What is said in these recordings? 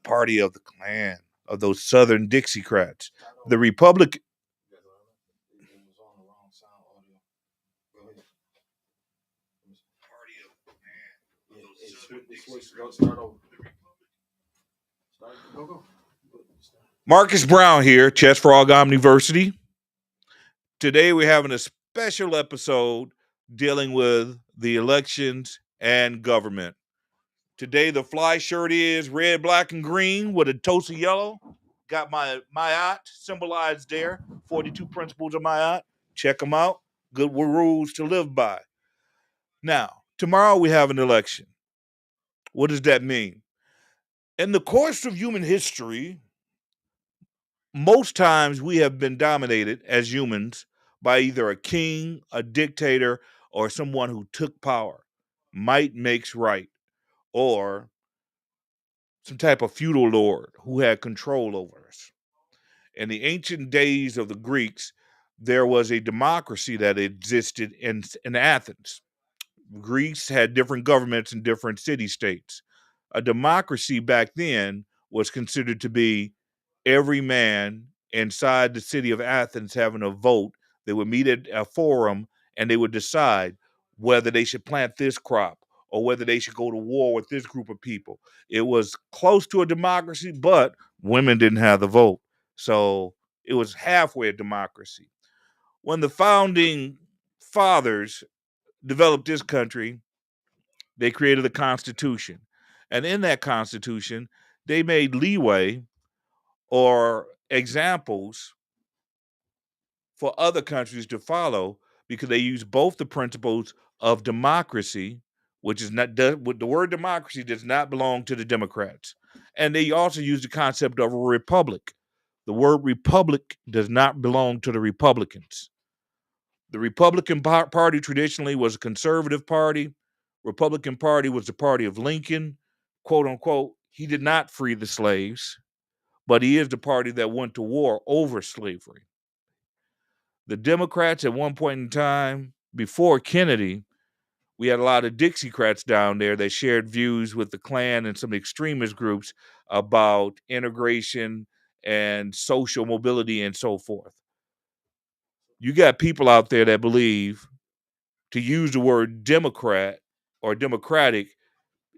party of the Klan, of those Southern Dixiecrats. The Republic. Marcus Brown here, ChessFrog OmniVersity. Today we're having a special episode dealing with the elections and government. Today the fly shirt is red, black, and green with a toast of yellow. Got my Mayat symbolized there. 42 principles of Mayat. Check them out. Good rules to live by. Now, tomorrow we have an election. What does that mean? In the course of human history, most times we have been dominated as humans by either a king, a dictator, or someone who took power. Might makes right. Or some type of feudal lord who had control over us. In the ancient days of the Greeks, there was a democracy that existed in Athens. Greece had different governments in different city-states. A democracy back then was considered to be every man inside the city of Athens having a vote. They would meet at a forum and they would decide whether they should plant this crop or whether they should go to war with this group of people. It was close to a democracy, but women didn't have the vote. So it was halfway a democracy. When the founding fathers developed this country, they created a constitution. And in that constitution, they made leeway or examples for other countries to follow because they use both the principles of democracy, which is not the word democracy does not belong to the Democrats, and they also use the concept of a republic. The word republic does not belong to the Republicans. The Republican Party traditionally was a conservative party. Republican Party was the party of Lincoln, quote unquote. He did not free the slaves, but he is the party that went to war over slavery. The Democrats at one point in time, before Kennedy, we had a lot of Dixiecrats down there that shared views with the Klan and some extremist groups about integration and social mobility and so forth. You got people out there that believe to use the word Democrat or Democratic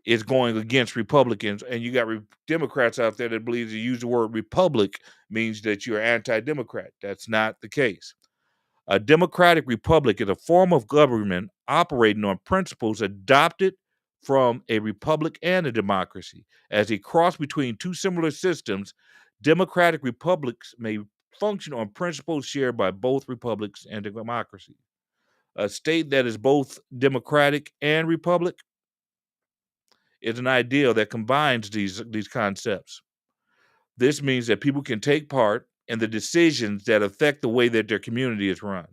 is going against Republicans, and you got Democrats out there that believe to use the word Republic means that you're anti-Democrat. That's not the case. A democratic republic is a form of government operating on principles adopted from a republic and a democracy. As a cross between two similar systems, democratic republics may function on principles shared by both republics and democracies. A state that is both democratic and republic is an ideal that combines these concepts. This means that people can take part in the decisions that affect the way that their community is run.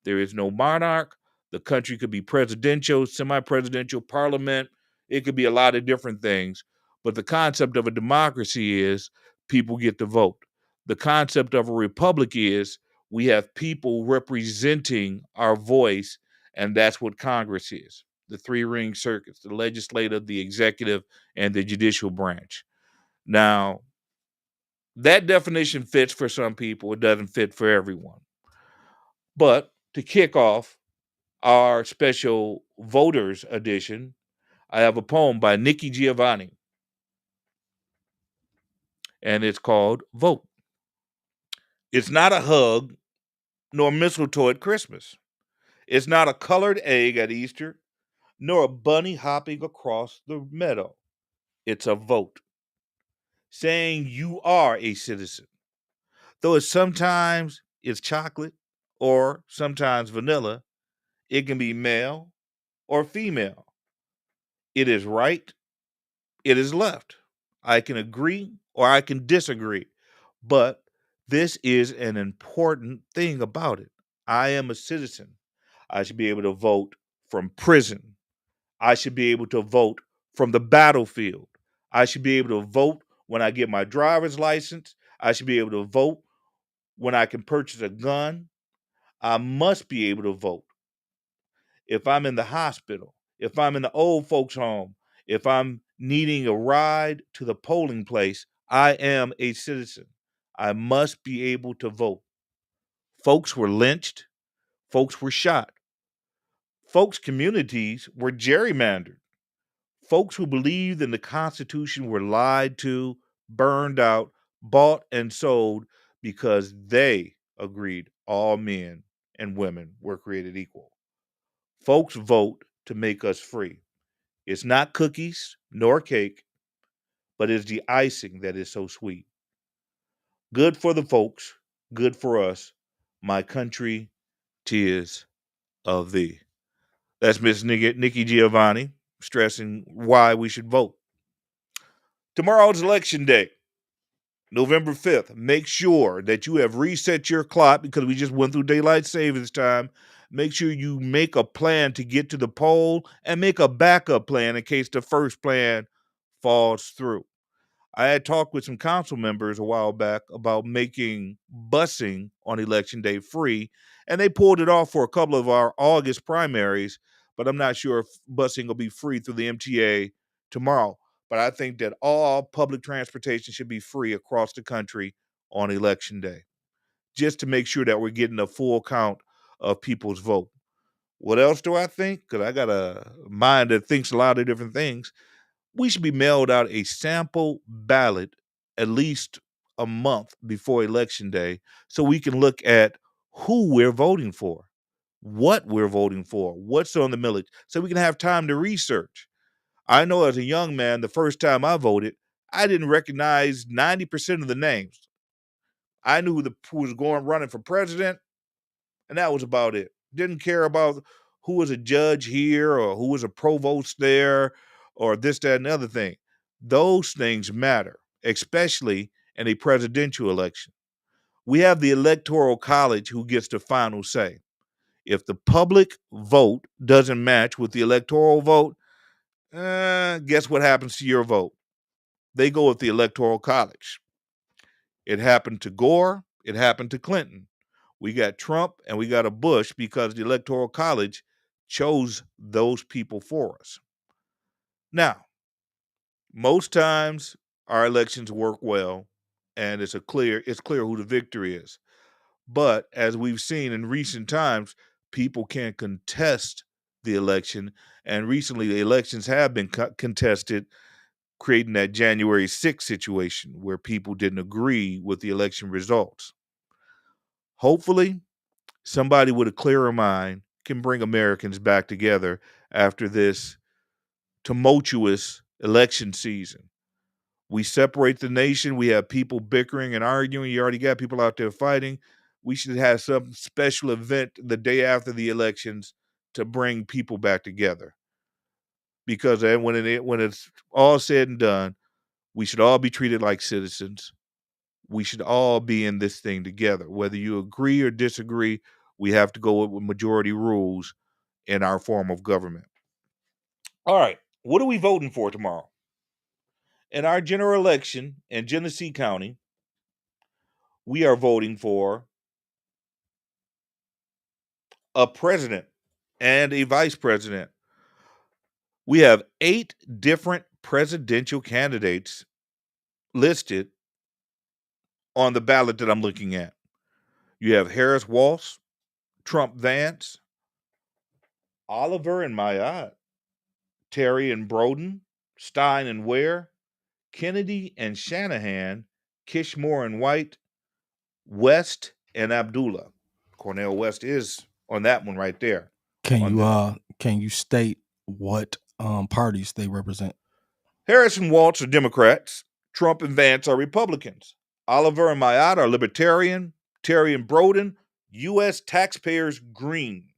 There is no monarch. The country could be presidential, semi-presidential, parliament. It could be a lot of different things. But the concept of a democracy is people get to vote. The concept of a republic is we have people representing our voice, and that's what Congress is. The three-ring circuits, the legislative, the executive, and the judicial branch. Now, that definition fits for some people. It doesn't fit for everyone. But to kick off our special voters edition, I have a poem by Nikki Giovanni, and it's called Vote. It's not a hug nor mistletoe at Christmas. It's not a colored egg at Easter, nor a bunny hopping across the meadow. It's a vote, saying you are a citizen. Though sometimes it's chocolate or sometimes vanilla, it can be male or female. It is right, it is left. I can agree or I can disagree. But this is an important thing about it. I am a citizen. I should be able to vote from prison. I should be able to vote from the battlefield. I should be able to vote when I get my driver's license. I should be able to vote when I can purchase a gun. I must be able to vote if I'm in the hospital, if I'm in the old folks' home, if I'm needing a ride to the polling place. I am a citizen. I must be able to vote. Folks were lynched. Folks were shot. Folks' communities were gerrymandered. Folks who believed in the Constitution were lied to, burned out, bought, and sold because they agreed all men and women were created equal. Folks vote to make us free. It's not cookies nor cake, but it's the icing that is so sweet. Good for the folks, good for us. My country, tears of thee. That's Miss Nikki Giovanni stressing why we should vote. Tomorrow's election day, November 5th. Make sure that you have reset your clock because we just went through daylight savings time. Make sure you make a plan to get to the poll and make a backup plan in case the first plan falls through. I had talked with some council members a while back about making busing on election day free, and they pulled it off for a couple of our August primaries, but I'm not sure if busing will be free through the MTA tomorrow. But I think that all public transportation should be free across the country on election day, just to make sure that we're getting a full count of people's vote. What else do I think? Because I got a mind that thinks a lot of different things. We should be mailed out a sample ballot at least a month before election day so we can look at who we're voting for, what we're voting for, what's on the millage, so we can have time to research. I know as a young man, the first time I voted, I didn't recognize 90% of the names. I knew who was going running for president, and that was about it. Didn't care about who was a judge here or who was a provost there or this, that, and the other thing. Those things matter, especially in a presidential election. We have the Electoral College who gets the final say. If the public vote doesn't match with the electoral vote, guess what happens to your vote? They go with the Electoral College. It happened to Gore, it happened to Clinton. We got Trump and we got a Bush because the Electoral College chose those people for us. Now, most times our elections work well and it's clear who the victor is. But as we've seen in recent times, people can contest the election, and recently the elections have been contested, creating that January 6th situation where people didn't agree with the election results. Hopefully, somebody with a clearer mind can bring Americans back together after this tumultuous election season. We separate the nation. We have people bickering and arguing. You already got people out there fighting. We should have some special event the day after the elections to bring people back together. Because then when it's all said and done, we should all be treated like citizens. We should all be in this thing together. Whether you agree or disagree, we have to go with majority rules in our form of government. All right, what are we voting for tomorrow? In our general election in Genesee County, we are voting for a president and a vice president. We have 8 different presidential candidates listed on the ballot that I'm looking at. You have Harris Walsh, Trump Vance, Oliver and Mayotte, Terry and Broden, Stein and Ware, Kennedy and Shanahan, Kishmore and White, West and Abdullah. Cornel West is on that one right there. Can you state what parties they represent? Harris and Walsh are Democrats. Trump and Vance are Republicans. Oliver and Mayotte are Libertarian. Terry and Broden, U.S. taxpayers Green.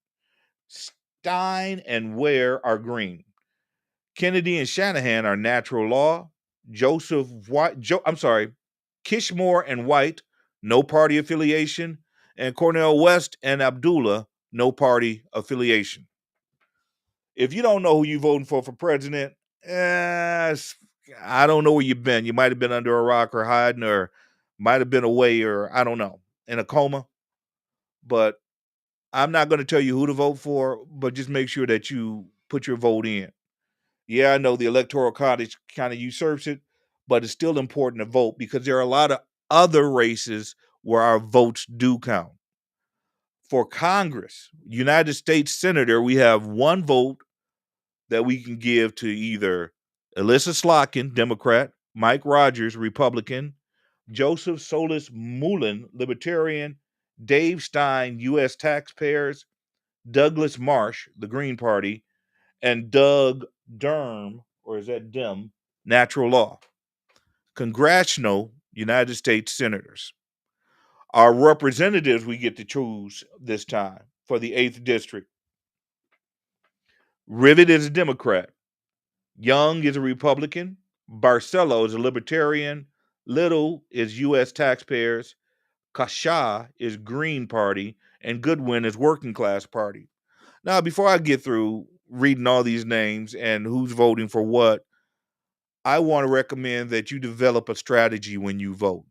Stein and Ware are Green. Kennedy and Shanahan are Natural Law. Kishmore and White, no party affiliation. And Cornel West and Abdullah, no party affiliation. If you don't know who you're voting for president, I don't know where you've been. You might have been under a rock or hiding, or might have been away, or I don't know, in a coma. But I'm not going to tell you who to vote for, but just make sure that you put your vote in. Yeah, I know the Electoral College kind of usurps it, but it's still important to vote because there are a lot of other races where our votes do count. For Congress, United States Senator, we have one vote that we can give to either Alyssa Slotkin, Democrat, Mike Rogers, Republican, Joseph Solis Mullen, Libertarian, Dave Stein, U.S. Taxpayers, Douglas Marsh, the Green Party, and Doug Durham, or is that Dim, Natural Law. Congressional United States Senators. Our representatives we get to choose this time for the 8th District. Rivet is a Democrat. Young is a Republican. Barcelo is a Libertarian. Little is U.S. Taxpayers. Kasha is Green Party. And Goodwin is Working Class Party. Now, before I get through reading all these names and who's voting for what, I want to recommend that you develop a strategy when you vote.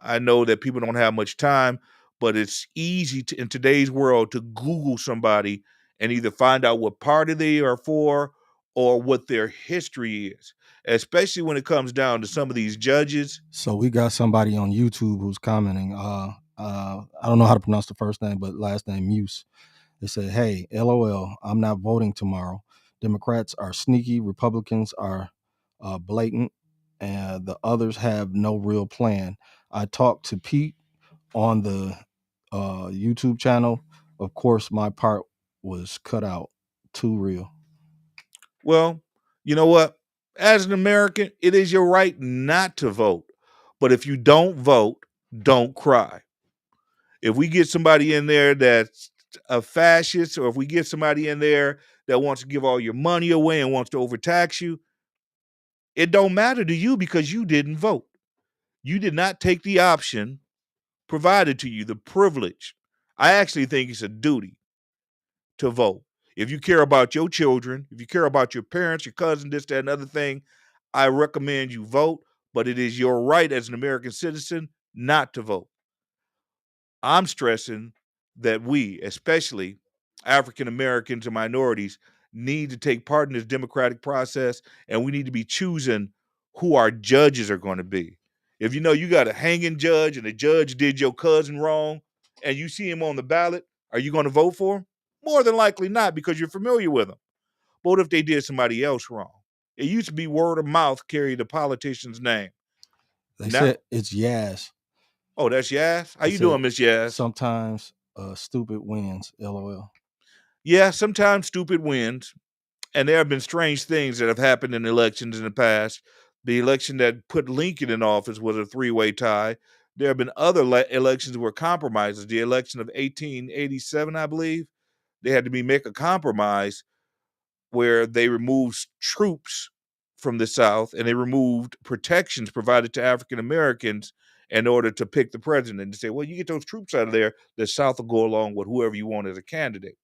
I know that people don't have much time, but it's easy in today's world to Google somebody and either find out what party they are for or what their history is, especially when it comes down to some of these judges. So we got somebody on YouTube who's commenting. I don't know how to pronounce the first name, but last name Muse. They said, "Hey, LOL, I'm not voting tomorrow. Democrats are sneaky, Republicans are blatant, and the others have no real plan. I talked to Pete on the YouTube channel. Of course, my part was cut out. Too real." Well, you know what? As an American, it is your right not to vote. But if you don't vote, don't cry. If we get somebody in there that's a fascist, or if we get somebody in there that wants to give all your money away and wants to overtax you, it don't matter to you because you didn't vote. You did not take the option provided to you, the privilege. I actually think it's a duty to vote. If you care about your children, if you care about your parents, your cousin, this, that, and other thing, I recommend you vote, but it is your right as an American citizen not to vote. I'm stressing that we, especially African Americans and minorities, need to take part in this democratic process, and we need to be choosing who our judges are going to be. If you know you got a hanging judge and the judge did your cousin wrong and you see him on the ballot, are you going to vote for him? More than likely not, because you're familiar with him. But what if they did somebody else wrong? It used to be word of mouth carried the politician's name. They Now, said it's Yaz. oh, that's Yaz. How They you said doing, Miss Yaz? sometimes stupid wins. LOL. Yeah, sometimes stupid wins. And there have been strange things that have happened in elections in the past. The election that put Lincoln in office was a three-way tie. There have been other elections where compromises. The election of 1887, I believe, they had to make a compromise where they removed troops from the South and they removed protections provided to African Americans in order to pick the president. And say, well, you get those troops out of there, the South will go along with whoever you want as a candidate.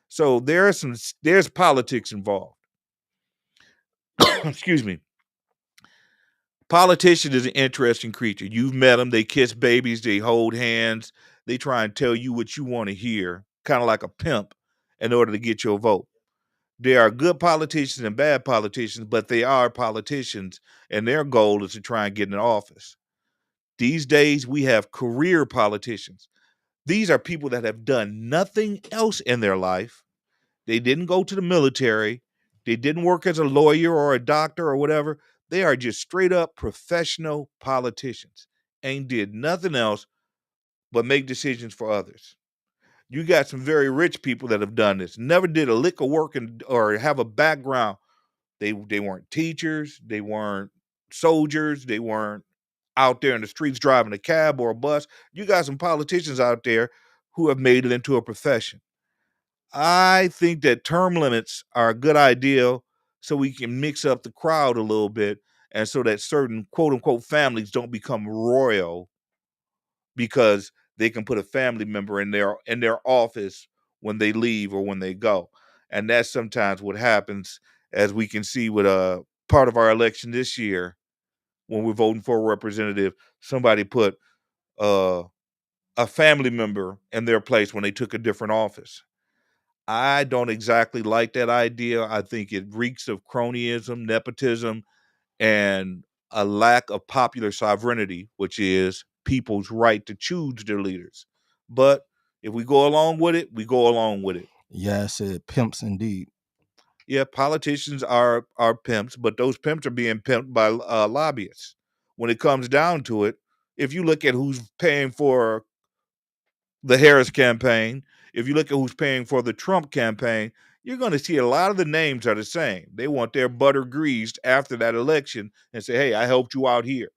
So there's politics involved. Excuse me. Politician is an interesting creature. You've met them. They kiss babies. They hold hands. They try and tell you what you want to hear, kind of like a pimp, in order to get your vote. There are good politicians and bad politicians, but they are politicians, and their goal is to try and get in office. These days, we have career politicians. These are people that have done nothing else in their life. They didn't go to the military. They didn't work as a lawyer or a doctor or whatever. They are just straight up professional politicians. Ain't did nothing else but make decisions for others. You got some very rich people that have done this. Never did a lick of work or have a background. They weren't teachers. They weren't soldiers. They weren't out there in the streets driving a cab or a bus. You got some politicians out there who have made it into a profession. I think that term limits are a good idea so we can mix up the crowd a little bit and so that certain quote unquote families don't become royal because they can put a family member in their office when they leave or when they go. And that's sometimes what happens, as we can see with part of our election this year when we're voting for a representative. Somebody put uh, a family member in their place when they took a different office. I don't exactly like that idea. I think it reeks of cronyism, nepotism, and a lack of popular sovereignty, which is people's right to choose their leaders. But if we go along with it, we go along with it. Yeah, I said pimps indeed. Yeah, politicians are pimps, but those pimps are being pimped by lobbyists. When it comes down to it, if you look at who's paying for the Harris campaign, if you look at who's paying for the Trump campaign, you're going to see a lot of the names are the same. They want their butter greased after that election and say, hey, I helped you out here.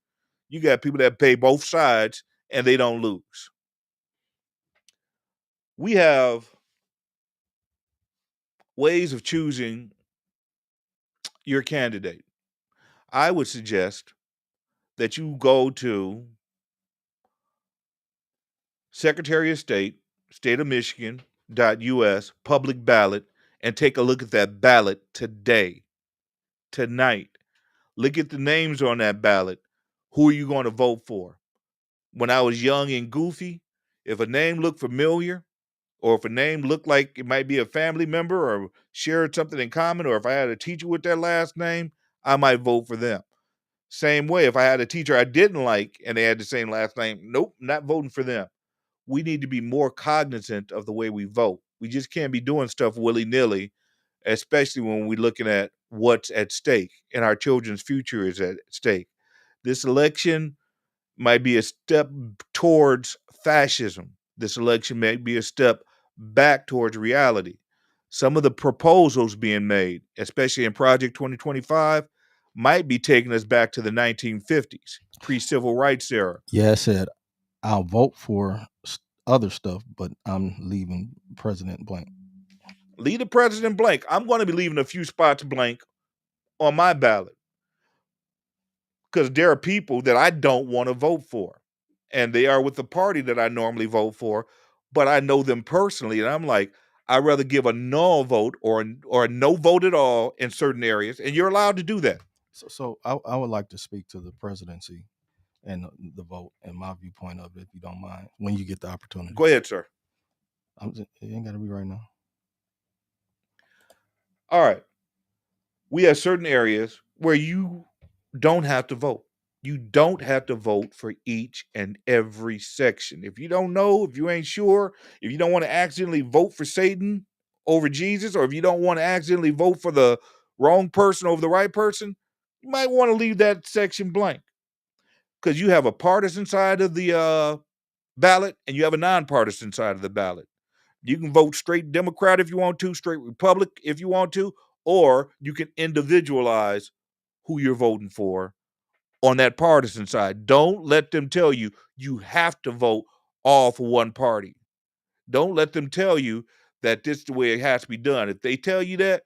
You got people that pay both sides and they don't lose. We have ways of choosing your candidate. I would suggest that you go to Secretary of State, State of Michigan.us, public ballot, and take a look at that ballot today, tonight. Look at the names on that ballot. Who are you going to vote for? When I was young and goofy, if a name looked familiar, or if a name looked like it might be a family member or shared something in common, or if I had a teacher with their last name, I might vote for them. Same way, if I had a teacher I didn't like and they had the same last name, nope, not voting for them. We need to be more cognizant of the way we vote. We just can't be doing stuff willy-nilly, especially when we're looking at what's at stake and our children's future is at stake. This election might be a step towards fascism. This election may be a step back towards reality. Some of the proposals being made, especially in Project 2025, might be taking us back to the 1950s, pre-civil rights era. Yeah, I said I'll vote for other stuff, but I'm leaving President blank. Leave the president blank. I'm going to be leaving a few spots blank on my ballot because there are people that I don't want to vote for. And they are with the party that I normally vote for, but I know them personally. And I'm like, I'd rather give a null vote or a no vote at all in certain areas. And you're allowed to do that. So I would like to speak to the presidency and the vote and my viewpoint of it, if you don't mind, when you get the opportunity. Go ahead, sir. It ain't got to be right now. All right. We have certain areas where you don't have to vote. You don't have to vote for each and every section. If you don't know, if you ain't sure, if you don't want to accidentally vote for Satan over Jesus, or if you don't want to accidentally vote for the wrong person over the right person, you might want to leave that section blank because you have a partisan side of the ballot and you have a nonpartisan side of the ballot. You can vote straight Democrat if you want to, straight Republic if you want to, or you can individualize who you're voting for on that partisan side. Don't let them tell you you have to vote all for one party. Don't let them tell you that this is the way it has to be done. If they tell you that,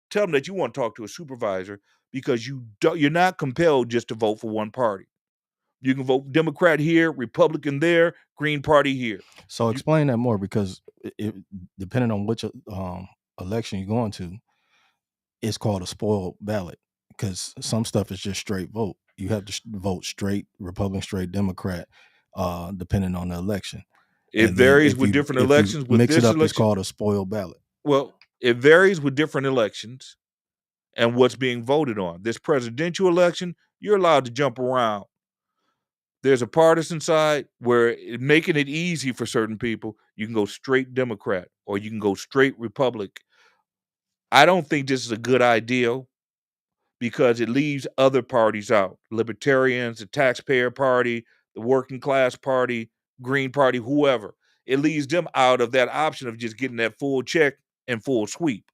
tell them that you want to talk to a supervisor because you're not compelled just to vote for one party. You can vote Democrat here, Republican there, Green Party here. So explain that more, because depending on which election you're going to, it's called a spoiled ballot, because some stuff is just straight vote. You have to vote straight Republican, straight Democrat, depending on the election. It varies with different elections. With mix this it up, election, it's called a spoiled ballot. Well, it varies with different elections and what's being voted on. This presidential election, you're allowed to jump around. There's a partisan side where making it easy for certain people, you can go straight Democrat or you can go straight Republic. I don't think this is a good idea because it leaves other parties out. Libertarians, the Taxpayer Party, the Working Class Party, Green Party, whoever. It leaves them out of that option of just getting that full check and full sweep.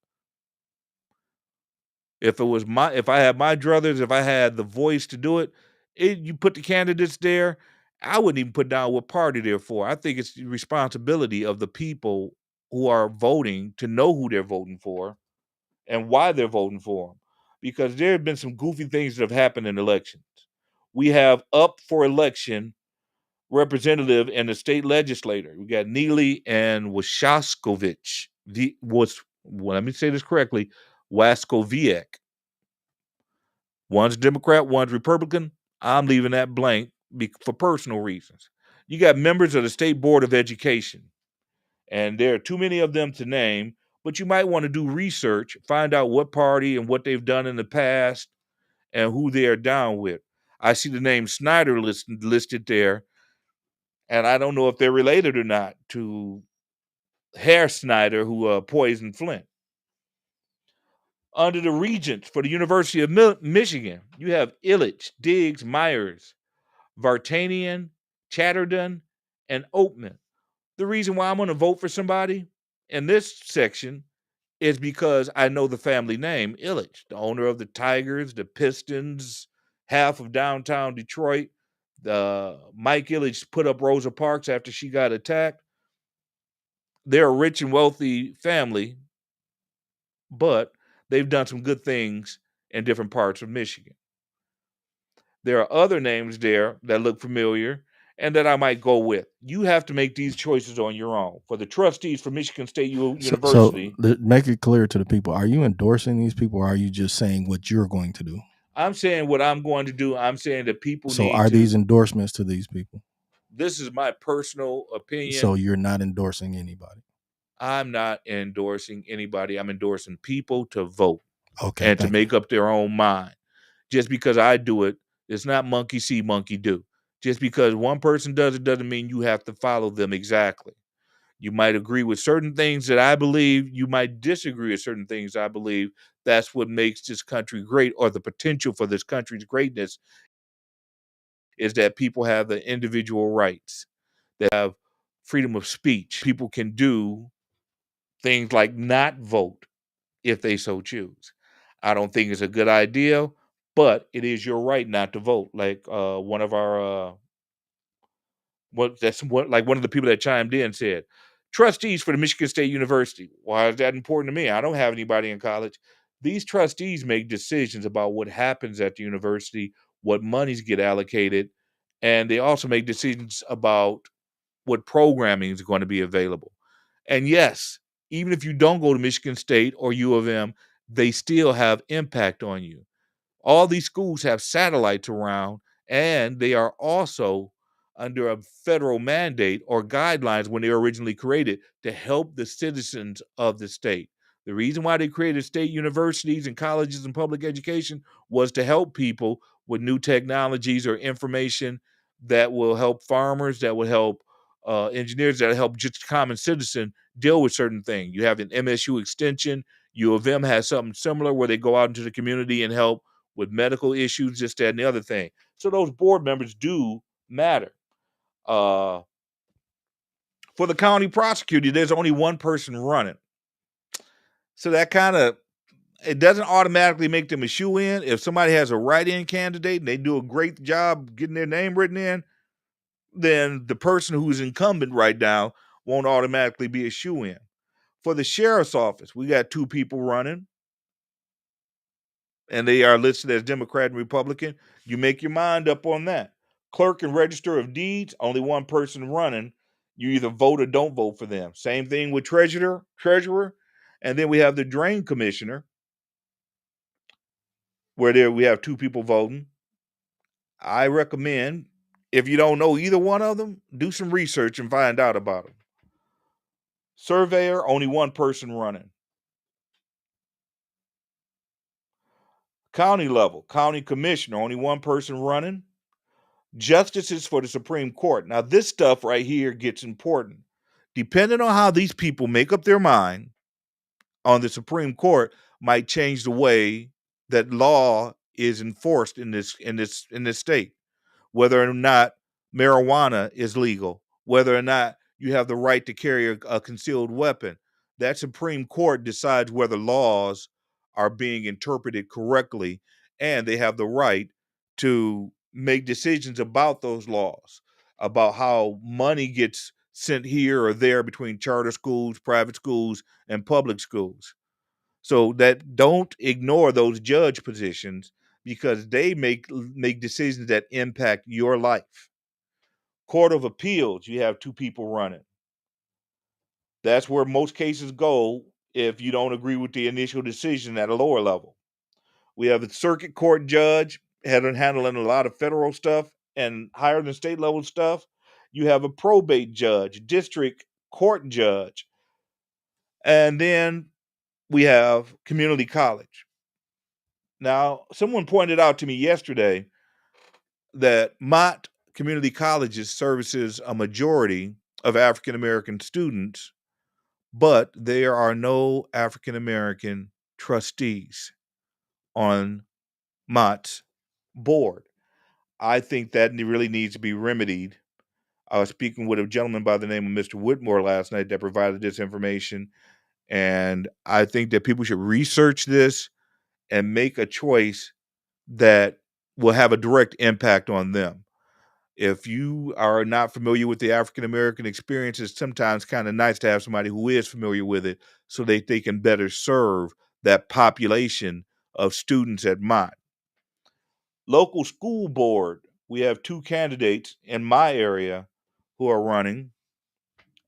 If I had my druthers, if I had the voice to do it, you put the candidates there, I wouldn't even put down what party they're for. I think it's the responsibility of the people who are voting to know who they're voting for and why they're voting for them. Because there have been some goofy things that have happened in elections. We have up for election representative and the state legislator. We got Neely and Washaskovich. Let me say this correctly, Waskowiak. One's Democrat, one's Republican. I'm leaving that blank for personal reasons. You got members of the State Board of Education, and there are too many of them to name, but you might want to do research, find out what party and what they've done in the past and who they are down with. I see the name Snyder listed there, and I don't know if they're related or not to Herr Snyder, who poisoned Flint. Under the regents for the University of Michigan, you have Illich, Diggs, Myers, Vartanian, Chatterton, and Oatman. The reason why I'm going to vote for somebody in this section is because I know the family name, Illich, the owner of the Tigers, the Pistons, half of downtown Detroit. Mike Illich put up Rosa Parks after she got attacked. They're a rich and wealthy family, but they've done some good things in different parts of Michigan. There are other names there that look familiar and that I might go with. You have to make these choices on your own. For the trustees for Michigan State University, make it clear to the people, are you endorsing these people or are you just saying what you're going to do? I'm saying what I'm going to do. I'm saying that people So need are to. these endorsements to these people? This is my personal opinion. So you're not endorsing anybody? I'm not endorsing anybody. I'm endorsing people to vote and to make up their own mind. Just because I do it, it's not monkey see, monkey do. Just because one person does it doesn't mean you have to follow them exactly. You might agree with certain things that I believe. You might disagree with certain things I believe. That's what makes this country great, or the potential for this country's greatness is that people have the individual rights. They have freedom of speech. People can do things like not vote if they so choose. I don't think it's a good idea, but it is your right not to vote. Like one of our one of the people that chimed in said, trustees for the Michigan State University. Why is that important to me? I don't have anybody in college. These trustees make decisions about what happens at the university, what monies get allocated, and they also make decisions about what programming is going to be available. And yes, even if you don't go to Michigan State or U of M, they still have impact on you. All these schools have satellites around, and they are also under a federal mandate or guidelines when they were originally created to help the citizens of the state. The reason why they created state universities and colleges and public education was to help people with new technologies or information that will help farmers, that will help engineers, that will help just common citizen deal with certain things. You have an MSU extension. U of M has something similar where they go out into the community and help with medical issues, this, that, and the other thing. So those board members do matter. For the county prosecutor, there's only one person running. So that it doesn't automatically make them a shoe-in. If somebody has a write-in candidate and they do a great job getting their name written in, then the person who's incumbent right now won't automatically be a shoe-in. For the sheriff's office, we got two people running, and they are listed as Democrat and Republican. You make your mind up on that. Clerk and Register of Deeds, only one person running. You either vote or don't vote for them. Same thing with treasurer, and then we have the Drain Commissioner, where there we have two people voting. I recommend, if you don't know either one of them, do some research and find out about them. Surveyor, only one person running. County level, county commissioner, only one person running. Justices for the Supreme Court. Now, this stuff right here gets important. Depending on how these people make up their mind on the Supreme Court, might change the way that law is enforced in this state. Whether or not marijuana is legal, whether or not you have the right to carry a concealed weapon, that Supreme Court decides whether laws are being interpreted correctly, and they have the right to make decisions about those laws, about how money gets sent here or there between charter schools, private schools, and public schools. So that don't ignore those judge positions, because they make decisions that impact your life. Court of Appeals, you have two people running. That's where most cases go if you don't agree with the initial decision at a lower level. We have a circuit court judge handling a lot of federal stuff and higher than state level stuff. You have a probate judge, district court judge, and then we have community college. Now, someone pointed out to me yesterday that Mott Community Colleges services a majority of African American students, but there are no African American trustees on Mott's board. I think that really needs to be remedied. I was speaking with a gentleman by the name of Mr. Whitmore last night that provided this information, and I think that people should research this and make a choice that will have a direct impact on them. If you are not familiar with the African American experience, it's sometimes kind of nice to have somebody who is familiar with it so that they can better serve that population of students at Mott. Local school board, we have two candidates in my area who are running.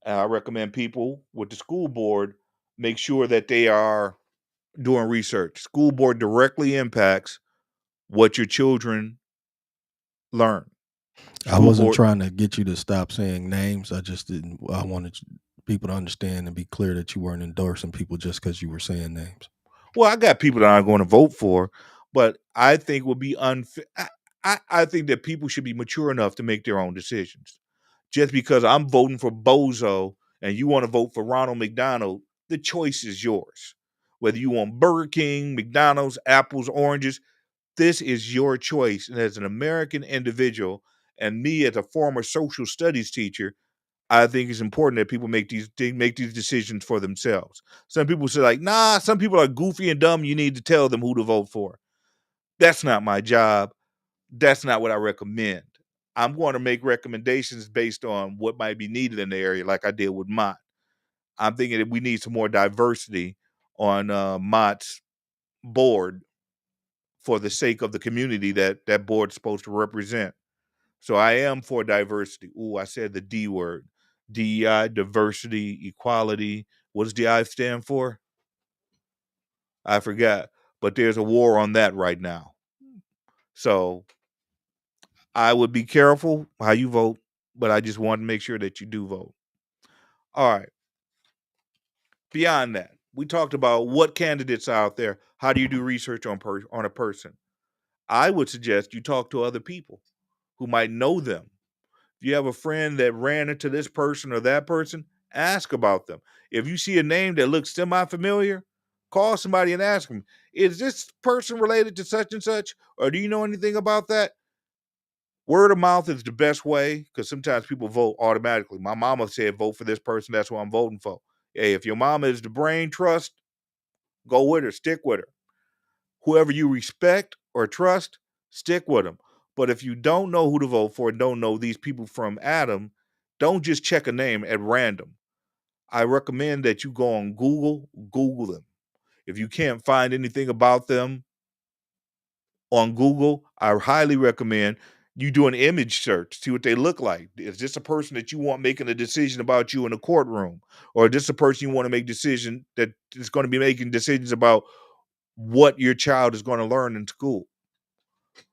I recommend people with the school board make sure that they are doing research. School board directly impacts what your children learn. I School wasn't board. trying to get you to stop saying names. I just didn't. I wanted people to understand and be clear that you weren't endorsing people just because you were saying names. Well, I got people that I'm going to vote for, but I think would be unfair. I think that people should be mature enough to make their own decisions. Just because I'm voting for Bozo and you want to vote for Ronald McDonald, the choice is yours. Whether you want Burger King, McDonald's, apples, oranges, this is your choice. And as an American individual, and me as a former social studies teacher, I think it's important that people make these decisions for themselves. Some people say like, nah, some people are goofy and dumb. You need to tell them who to vote for. That's not my job. That's not what I recommend. I'm going to make recommendations based on what might be needed in the area, like I did with Mott. I'm thinking that we need some more diversity on Mott's board for the sake of the community that that board's supposed to represent. So I am for diversity. Ooh, I said the D word. DEI, diversity, equality. What does DI stand for? I forgot. But there's a war on that right now. So I would be careful how you vote, but I just want to make sure that you do vote. All right. Beyond that, we talked about what candidates are out there. How do you do research on a person? I would suggest you talk to other people who might know them. If you have a friend that ran into this person or that person, ask about them. If you see a name that looks semi-familiar, call somebody and ask them, is this person related to such and such? Or do you know anything about that? Word of mouth is the best way because sometimes people vote automatically. My mama said, vote for this person. That's who I'm voting for. Hey, if your mama is the brain trust, go with her, stick with her. Whoever you respect or trust, stick with them. But if you don't know who to vote for and don't know these people from Adam, don't just check a name at random. I recommend that you go on Google them. If you can't find anything about them on Google, I highly recommend you do an image search, see what they look like. Is this a person that you want making a decision about you in the courtroom? Or is this a person you want to make decision that is going to be making decisions about what your child is going to learn in school?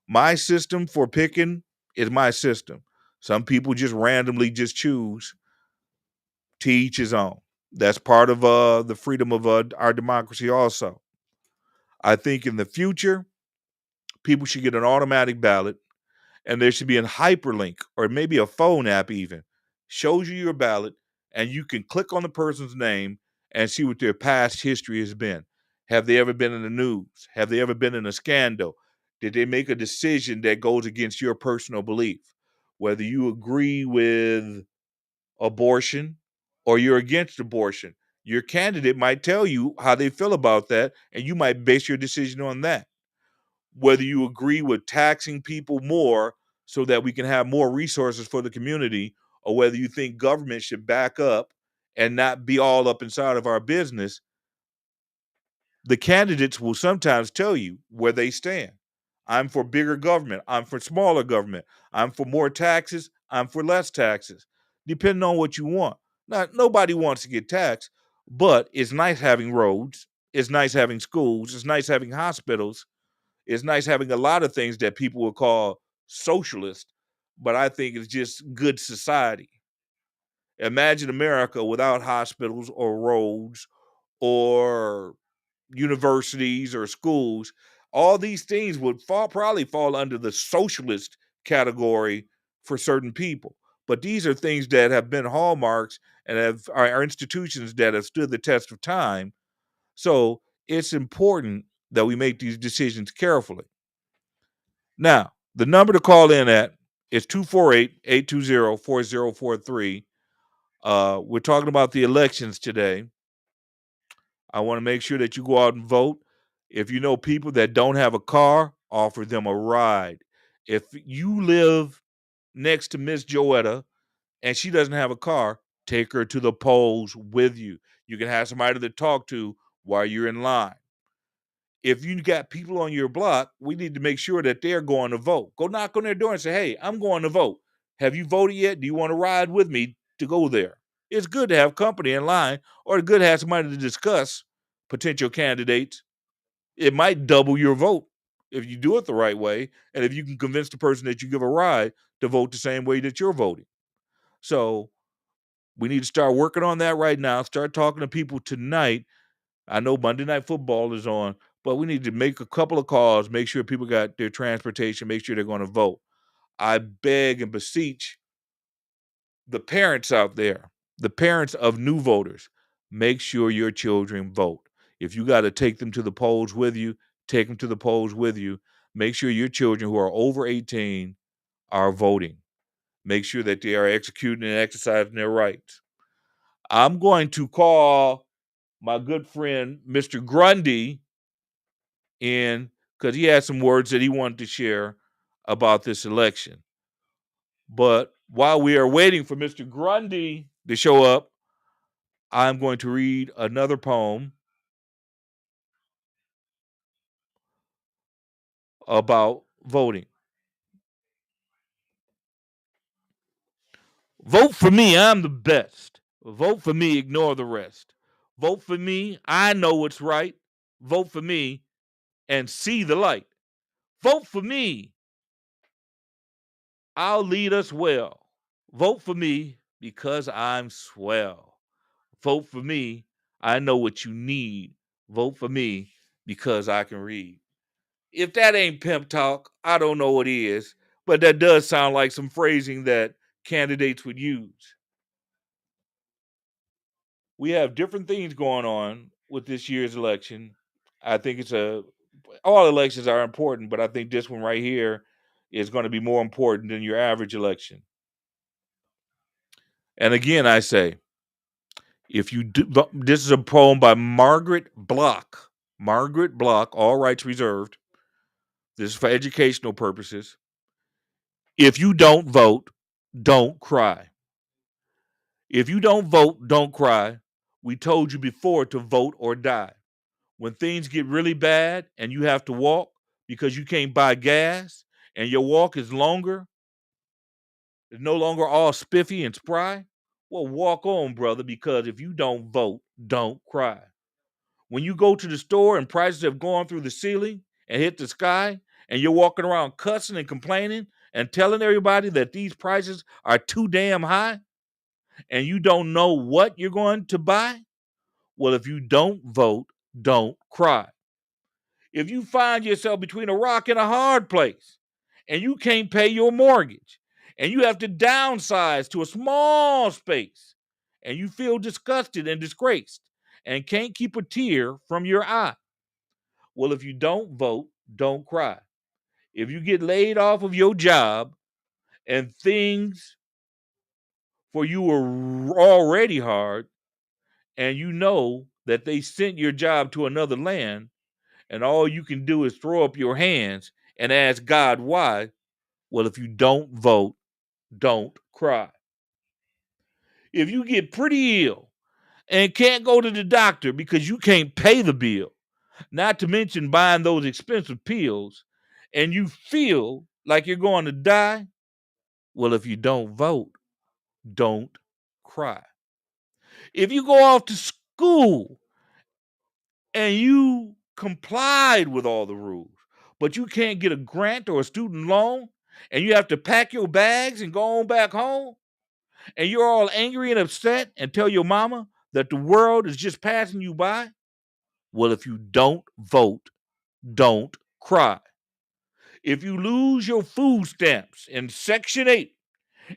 My system for picking is my system. Some people just randomly just choose. To each his own. That's part of the freedom of our democracy also. I think in the future, people should get an automatic ballot and there should be a hyperlink or maybe a phone app even. Shows you your ballot and you can click on the person's name and see what their past history has been. Have they ever been in the news? Have they ever been in a scandal? Did they make a decision that goes against your personal belief? Whether you agree with abortion or you're against abortion, your candidate might tell you how they feel about that, and you might base your decision on that. Whether you agree with taxing people more so that we can have more resources for the community, or whether you think government should back up and not be all up inside of our business, the candidates will sometimes tell you where they stand. I'm for bigger government. I'm for smaller government. I'm for more taxes. I'm for less taxes, depending on what you want. Now, nobody wants to get taxed, but it's nice having roads. It's nice having schools. It's nice having hospitals. It's nice having a lot of things that people would call socialist, but I think it's just good society. Imagine America without hospitals or roads or universities or schools. All these things would probably fall under the socialist category for certain people. But these are things that have been hallmarks and are institutions that have stood the test of time. So it's important that we make these decisions carefully. Now, the number to call in at is 248-820-4043. We're talking about the elections today. I want to make sure that you go out and vote. If you know people that don't have a car, offer them a ride. If you live next to Miss Joetta and she doesn't have a car, take her to the polls with you. You can have somebody to talk to while you're in line. If you got people on your block, we need to make sure that they're going to vote. Go knock on their door and say, hey, I'm going to vote. Have you voted yet? Do you want to ride with me to go there? It's good to have company in line, or it's good to have somebody to discuss potential candidates. It might double your vote if you do it the right way, and if you can convince the person that you give a ride to vote the same way that you're voting. So we need to start working on that right now. Start talking to people tonight. I know Monday Night Football is on, but we need to make a couple of calls, make sure people got their transportation, make sure they're going to vote. I beg and beseech the parents out there, the parents of new voters, make sure your children vote. If you got to take them to the polls with you, take them to the polls with you. Make sure your children who are over 18 are voting. Make sure that they are executing and exercising their rights. I'm going to call my good friend, Mr. Grundy, in because he had some words that he wanted to share about this election. But while we are waiting for Mr. Grundy to show up, I'm going to read another poem about voting. Vote for me, I'm the best. Vote for me, ignore the rest. Vote for me, I know what's right. Vote for me and see the light. Vote for me, I'll lead us well. Vote for me because I'm swell. Vote for me, I know what you need. Vote for me because I can read. If that ain't pimp talk, I don't know what is, but that does sound like some phrasing that candidates would use. We have different things going on with this year's election. I think all elections are important, but I think this one right here is going to be more important than your average election. And again, I say, if you do, this is a poem by Margaret Block. Margaret Block, all rights reserved. This is for educational purposes. If you don't vote, don't cry. If you don't vote, don't cry. We told you before to vote or die. When things get really bad and you have to walk because you can't buy gas and your walk is longer, it's no longer all spiffy and spry, well, walk on, brother, because if you don't vote, don't cry. When you go to the store and prices have gone through the ceiling and hit the sky, and you're walking around cussing and complaining and telling everybody that these prices are too damn high and you don't know what you're going to buy, well, if you don't vote, don't cry. If you find yourself between a rock and a hard place and you can't pay your mortgage and you have to downsize to a small space and you feel disgusted and disgraced and can't keep a tear from your eye, well, if you don't vote, don't cry. If you get laid off of your job and things for you were already hard, and you know that they sent your job to another land, and all you can do is throw up your hands and ask God why, well, if you don't vote, don't cry. If you get pretty ill and can't go to the doctor because you can't pay the bill, not to mention buying those expensive pills, and you feel like you're going to die, well, if you don't vote, don't cry. If you go off to school and you complied with all the rules, but you can't get a grant or a student loan, and you have to pack your bags and go on back home, and you're all angry and upset and tell your mama that the world is just passing you by, well, if you don't vote, don't cry. If you lose your food stamps in Section 8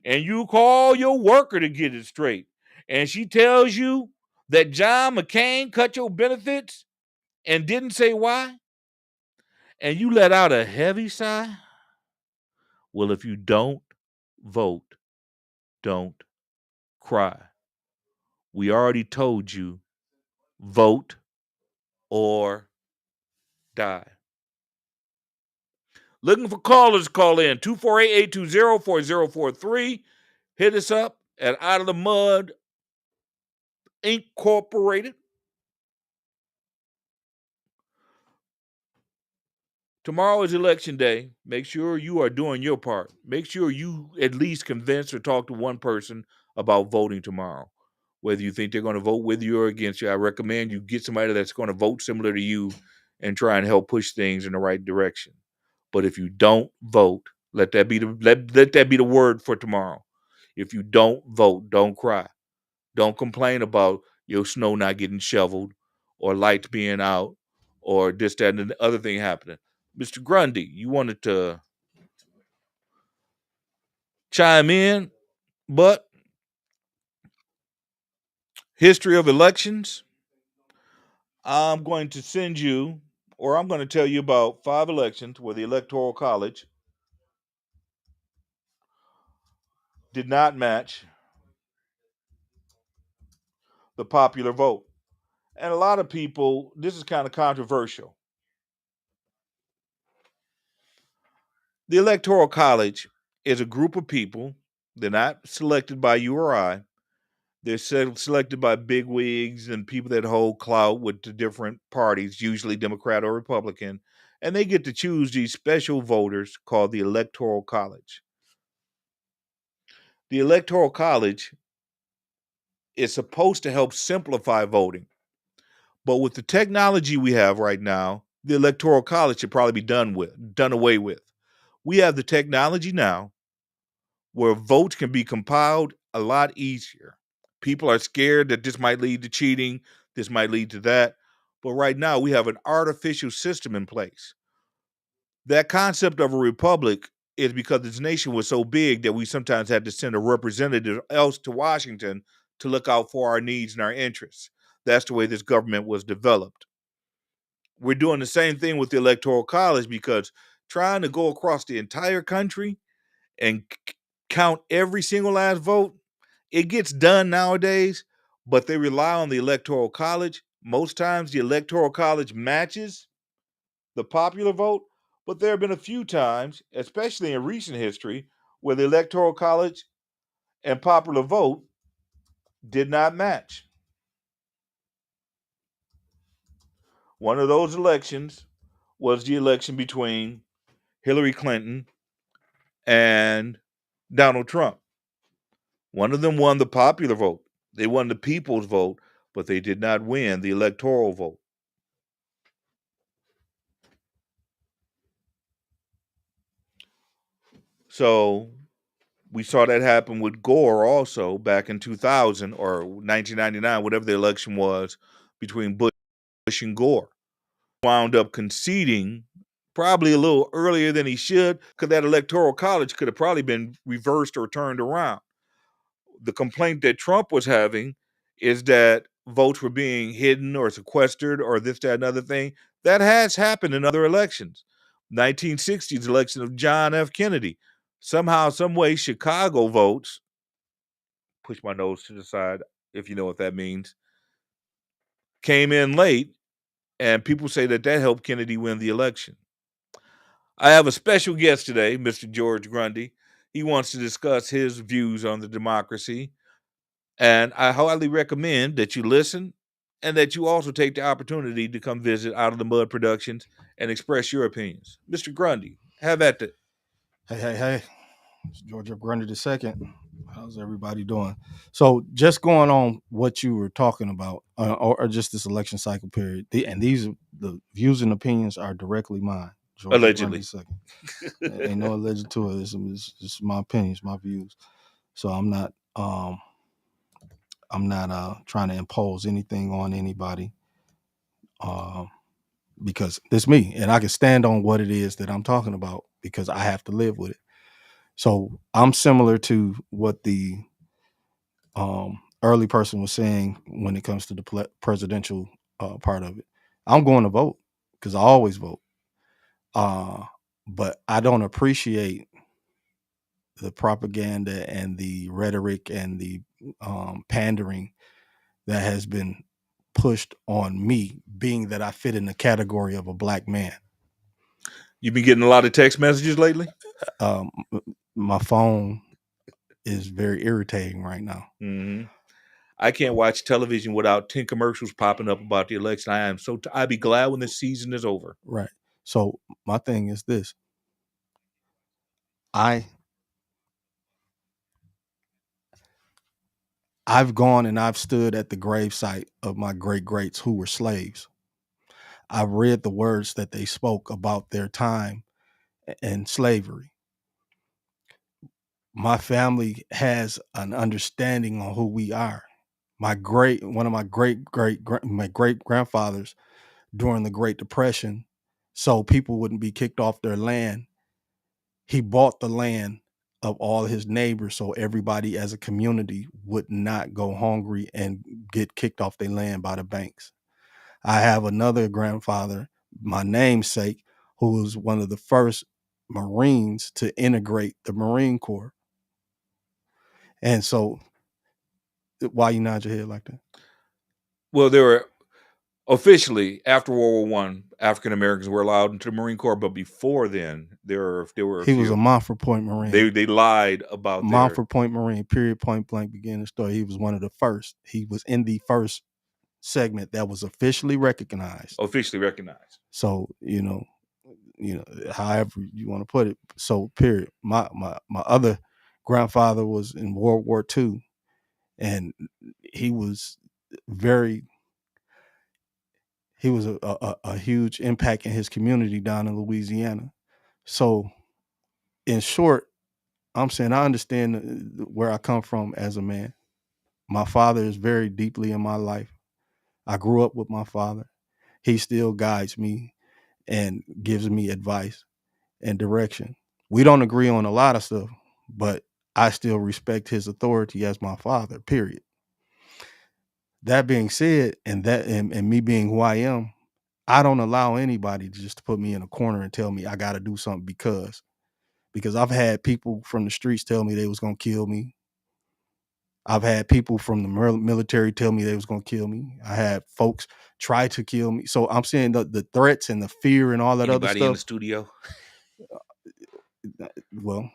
and you call your worker to get it straight, and she tells you that John McCain cut your benefits and didn't say why, and you let out a heavy sigh, well, if you don't vote, don't cry. We already told you, vote or die. Looking for callers, call in 248-820-4043. Hit us up at Out of the Mud Incorporated. Tomorrow is election day. Make sure you are doing your part. Make sure you at least convince or talk to one person about voting tomorrow. Whether you think they're going to vote with you or against you, I recommend you get somebody that's going to vote similar to you and try and help push things in the right direction. But if you don't vote, let that be the word for tomorrow. If you don't vote, don't cry. Don't complain about your snow not getting shoveled or lights being out or this, that, and the other thing happening. Mr. Grundy, you wanted to chime in, but history of elections, I'm going to send you, or I'm going to tell you about 5 elections where the Electoral College did not match the popular vote. And a lot of people, this is kind of controversial. The Electoral College is a group of people, they're not selected by you or I. They're selected by bigwigs and people that hold clout with the different parties, usually Democrat or Republican, and they get to choose these special voters called the Electoral College. The Electoral College is supposed to help simplify voting, but with the technology we have right now, the Electoral College should probably be done away with. We have the technology now where votes can be compiled a lot easier. People are scared that this might lead to cheating, this might lead to that. But right now, we have an artificial system in place. That concept of a republic is because this nation was so big that we sometimes had to send a representative else to Washington to look out for our needs and our interests. That's the way this government was developed. We're doing the same thing with the Electoral College because trying to go across the entire country and count every single last vote, it gets done nowadays, but they rely on the Electoral College. Most times the Electoral College matches the popular vote, but there have been a few times, especially in recent history, where the Electoral College and popular vote did not match. One of those elections was the election between Hillary Clinton and Donald Trump. One of them won the popular vote. They won the people's vote, but they did not win the electoral vote. So we saw that happen with Gore also back in 2000 or 1999, whatever the election was between Bush and Gore. Wound up conceding probably a little earlier than he should because that electoral college could have probably been reversed or turned around. The complaint that Trump was having is that votes were being hidden or sequestered or this, that, and other thing. That has happened in other elections. 1960s election of John F. Kennedy. Somehow, some way, Chicago votes, push my nose to the side, if you know what that means, came in late, and people say that helped Kennedy win the election. I have a special guest today, Mr. George Grundy. He wants to discuss his views on the democracy. And I highly recommend that you listen and that you also take the opportunity to come visit Out of the Mud Productions and express your opinions. Mr. Grundy, have at it. Hey. It's George F. Grundy II. How's everybody doing? So just going on what you were talking about, or just this election cycle period, the views and opinions are directly mine. George F. Grundy Allegedly. II. Ain't no alleged to it. It's my opinions, my views. So I'm not trying to impose anything on anybody. Because it's me and I can stand on what it is that I'm talking about because I have to live with it. So I'm similar to what the early person was saying when it comes to the presidential part of it. I'm going to vote because I always vote. But I don't appreciate the propaganda and the rhetoric and the pandering that has been pushed on me, being that I fit in the category of a black man. You been getting a lot of text messages lately? My phone is very irritating right now. Mm-hmm. I can't watch television without 10 commercials popping up about the election. I am so I'd be glad when this season is over. Right. So my thing is this. I've gone and I've stood at the gravesite of my great greats who were slaves. I've read the words that they spoke about their time in slavery. My family has an understanding on who we are. One of my great grandfathers during the Great Depression, so people wouldn't be kicked off their land, he bought the land of all his neighbors so everybody as a community would not go hungry and get kicked off their land by the banks. I have another grandfather, my namesake, who was one of the first Marines to integrate the Marine Corps. And so, why you nod your head like that? Well, there were officially after World War I, African Americans were allowed into the Marine Corps, but before then, there were a He few. was a Montford Point Marine. They lied about Montford Point Marine, period, point blank, began the story. He was one of the first. He was in the first segment that was officially recognized. So, however you want to put it. So, period. My other grandfather was in World War II, and he was a huge impact in his community down in Louisiana. So, in short, I'm saying I understand where I come from as a man. My father is very deeply in my life. I grew up with my father. He still guides me and gives me advice and direction. We don't agree on a lot of stuff, but I still respect his authority as my father, period. That being said, and me being who I am, I don't allow anybody to just put me in a corner and tell me I got to do something because I've had people from the streets tell me they was going to kill me. I've had people from the military tell me they was going to kill me. I had folks try to kill me. So I'm saying the threats and the fear and all that other Anybody in the stuff. studio? Well,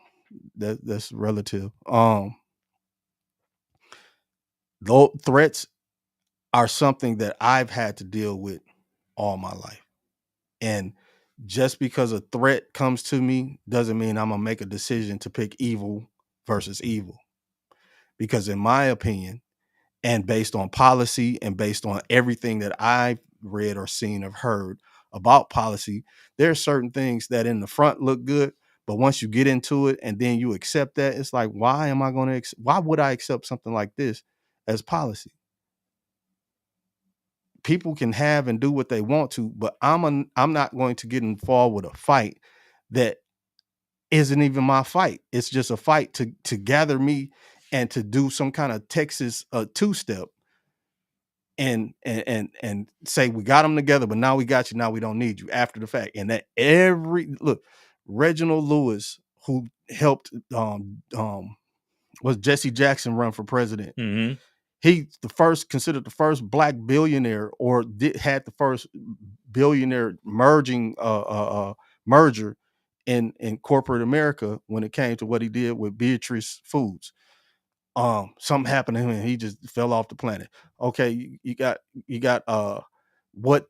that's relative. Those threats are something that I've had to deal with all my life. And just because a threat comes to me doesn't mean I'm going to make a decision to pick evil versus evil. Because in my opinion, and based on policy and based on everything that I've read or seen or heard about policy, there are certain things that in the front look good, but once you get into it and then you accept that, it's like, why would I accept something like this as policy? People can have and do what they want to, but I'm not going to get involved with a fight that isn't even my fight. It's just a fight to gather me and to do some kind of Texas two-step and say we got them together, but now we got you. Now we don't need you after the fact. And that Reginald Lewis, who helped was Jesse Jackson run for president. Mm-hmm. He's considered the first black billionaire, or had the first billionaire merger in corporate America when it came to what he did with Beatrice Foods. Something happened to him and he just fell off the planet. Okay, you got what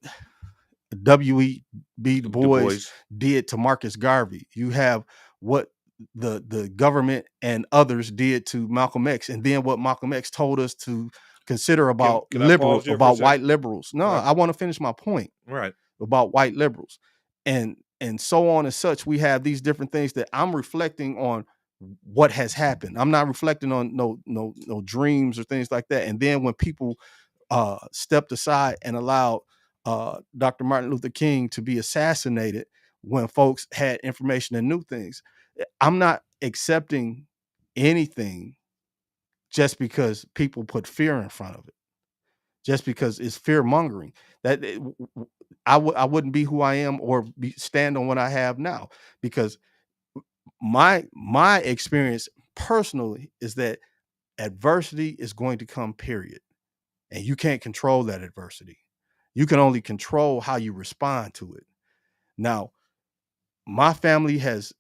W.E.B. Du Bois did to Marcus Garvey. You have what the government and others did to Malcolm X, and then what Malcolm X told us to consider about white liberals. No, right. I want to finish my point. Right. About white liberals. And so on and such. We have these different things that I'm reflecting on what has happened. I'm not reflecting on no dreams or things like that. And then when people stepped aside and allowed Dr. Martin Luther King to be assassinated, when folks had information and knew things. I'm not accepting anything just because people put fear in front of it, just because it's fear mongering. I wouldn't be who I am or stand on what I have now, because my experience personally is that adversity is going to come, period, and you can't control that adversity. You can only control how you respond to it. Now, my family has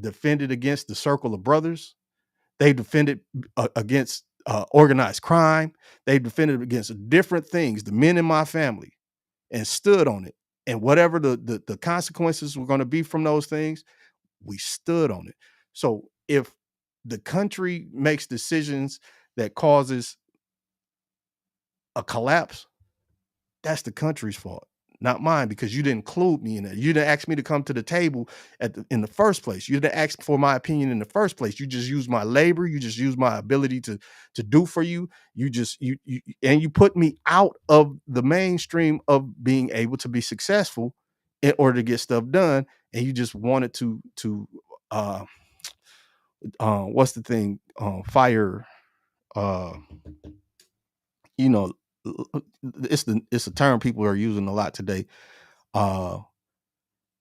defended against the circle of brothers. They defended against organized crime. They defended against different things, the men in my family, and stood on it. And whatever the consequences were going to be from those things, we stood on it. So if the country makes decisions that causes a collapse, that's the country's fault, not mine, because you didn't include me in it. You didn't ask me to come to the table in the first place. You didn't ask for my opinion in the first place. You just used my labor. You just used my ability to do for you. You put me out of the mainstream of being able to be successful in order to get stuff done. And you just wanted to what's the thing? Fire. Uh, you know, it's a term people are using a lot today. Uh,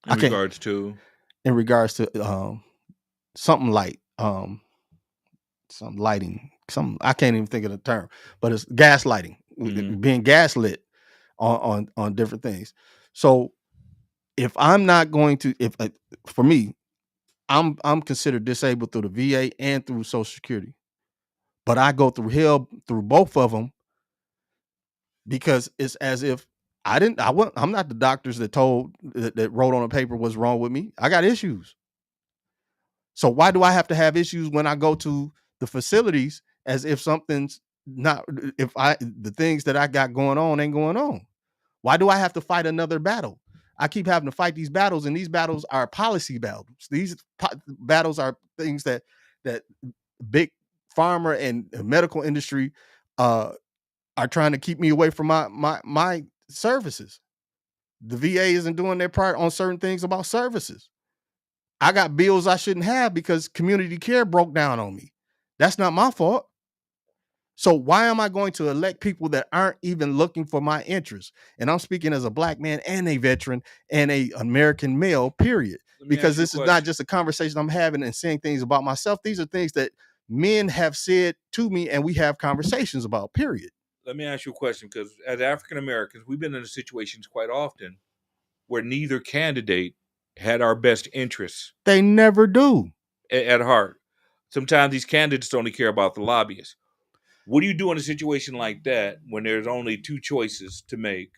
in regards to something light, some lighting, some, I can't even think of the term, but it's gaslighting, being gaslit on different things. So if I'm not going to, if for me, I'm considered disabled through the VA and through Social Security, but I go through hell through both of them, because it's as if I'm not the doctors that wrote on a paper what's wrong with me. I got issues. So why do I have to have issues when I go to the facilities, as if something's not, if the things that I got going on ain't going on? Why do I have to fight another battle? I keep having to fight these battles, and these battles are policy battles. These battles are things that big pharma and medical industry are trying to keep me away from my services. The VA isn't doing their part on certain things about services. I got bills I shouldn't have because community care broke down on me. That's not my fault. So why am I going to elect people that aren't even looking for my interests? And I'm speaking as a Black man and a veteran and a American male, period. Because this is not just a conversation I'm having and saying things about myself. These are things that men have said to me and we have conversations about, period. Let me ask you a question, because as African Americans, we've been in situations quite often where neither candidate had our best interests. They never do. At heart. Sometimes these candidates only care about the lobbyists. What do you do in a situation like that when there's only two choices to make?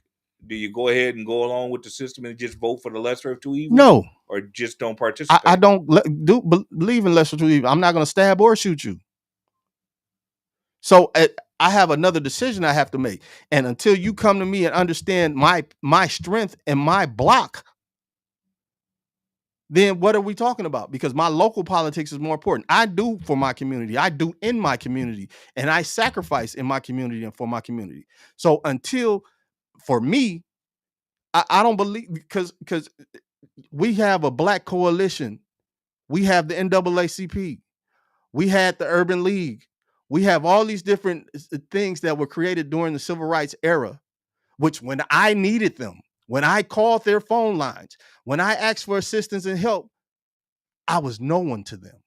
Do you go ahead and go along with the system and just vote for the lesser of two evils? No. Or just don't participate? I don't believe in lesser of two evils. I'm not going to stab or shoot you. So I have another decision I have to make. And until you come to me and understand my strength and my block, then what are we talking about? Because my local politics is more important. I do for my community. I do in my community. And I sacrifice in my community and for my community. So until, for me, I don't believe, because we have a Black coalition. We have the NAACP. We had the Urban League. We have all these different things that were created during the Civil Rights era, which when I needed them, when I called their phone lines, when I asked for assistance and help, I was no one to them.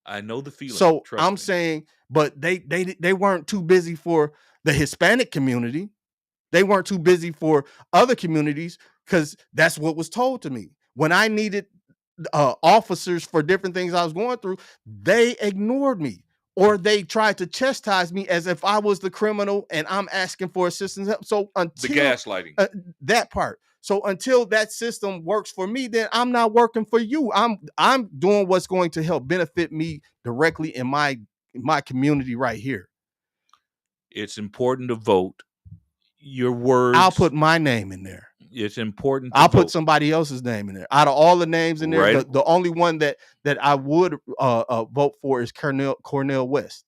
I know the feeling. So I'm saying, but they weren't too busy for the Hispanic community. They weren't too busy for other communities, because that's what was told to me. When I needed officers for different things I was going through, they ignored me, or they tried to chastise me as if I was the criminal and I'm asking for assistance. So until the gaslighting, that part. So until that system works for me, then I'm not working for you. I'm doing what's going to help benefit me directly in my community right here. It's important to vote. Your words. I'll put my name in there. It's important. I'll put somebody else's name in there. Out of all the names in there, right, the only one that I would vote for is Cornel West.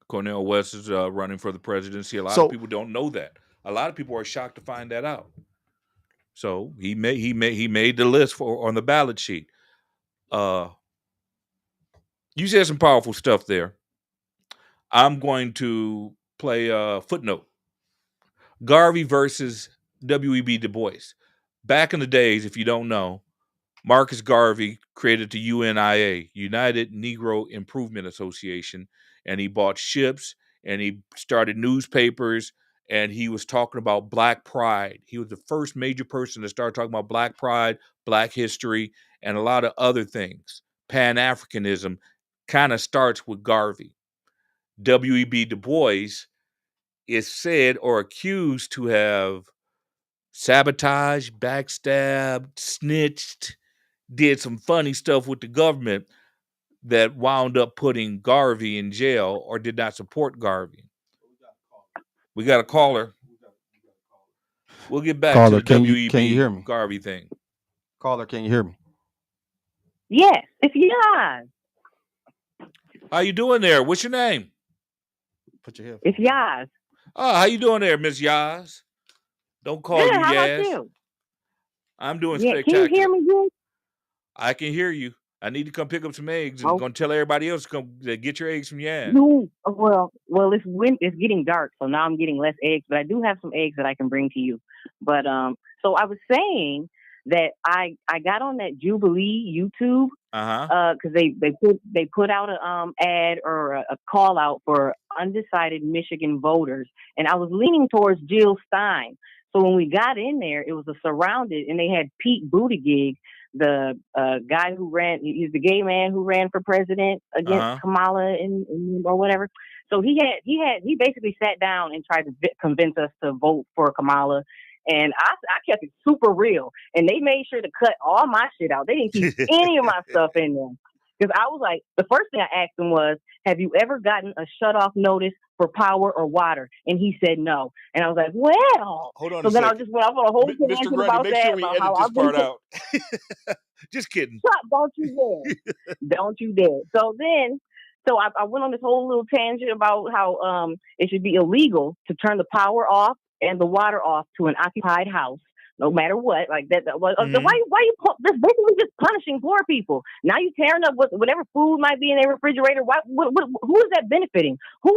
Cornel West is running for the presidency. A lot of people don't know that. A lot of people are shocked to find that out. So he made the list for on the ballot sheet. You said some powerful stuff there. I'm going to play a footnote. Garvey versus W.E.B. Du Bois. Back in the days, if you don't know, Marcus Garvey created the UNIA, United Negro Improvement Association, and he bought ships and he started newspapers and he was talking about Black pride. He was the first major person to start talking about Black pride, Black history, and a lot of other things. Pan-Africanism kind of starts with Garvey. W.E.B. Du Bois is said or accused to have sabotaged, backstabbed, snitched, did some funny stuff with the government that wound up putting Garvey in jail or did not support Garvey. We got a caller. We'll get back Caller, to the can you WEB hear me? Garvey thing. Caller, can you hear me? Yes, it's Yaz. How you doing there? What's your name? Put your headphones. It's Yaz. Oh, how you doing there, Miss Yaz? Don't call Good, you how Yaz. about you? I'm doing Yeah, spectacular. can you hear me good? I can hear you. I need to come pick up some eggs and Oh. gonna tell everybody else to come get your eggs from Yaz. No, well, it's getting dark, so now I'm getting less eggs, but I do have some eggs that I can bring to you. But so I was saying that I got on that Jubilee YouTube because they put out a ad or a call out for undecided Michigan voters, and I was leaning towards Jill Stein. So when we got in there, it was a surrounded, and they had Pete Buttigieg, the guy who ran. He's the gay man who ran for president against Kamala or whatever. So he basically sat down and tried to convince us to vote for Kamala. And I kept it super real. And they made sure to cut all my shit out. They didn't keep any of my stuff in there. Because I was like, the first thing I asked him was, have you ever gotten a shutoff notice for power or water? And he said no. And I was like, well. Hold on so a then second. I just went off on a whole Mr. Grundy, about make that. sure we about edit how this I've part been out. Just kidding. Don't you dare. Don't you dare. So I went on this whole little tangent about how it should be illegal to turn the power off and the water off to an occupied house, no matter what. Like that. Why you that's basically just punishing poor people? Now you tearing up whatever food might be in their refrigerator. Who is that benefiting? Who?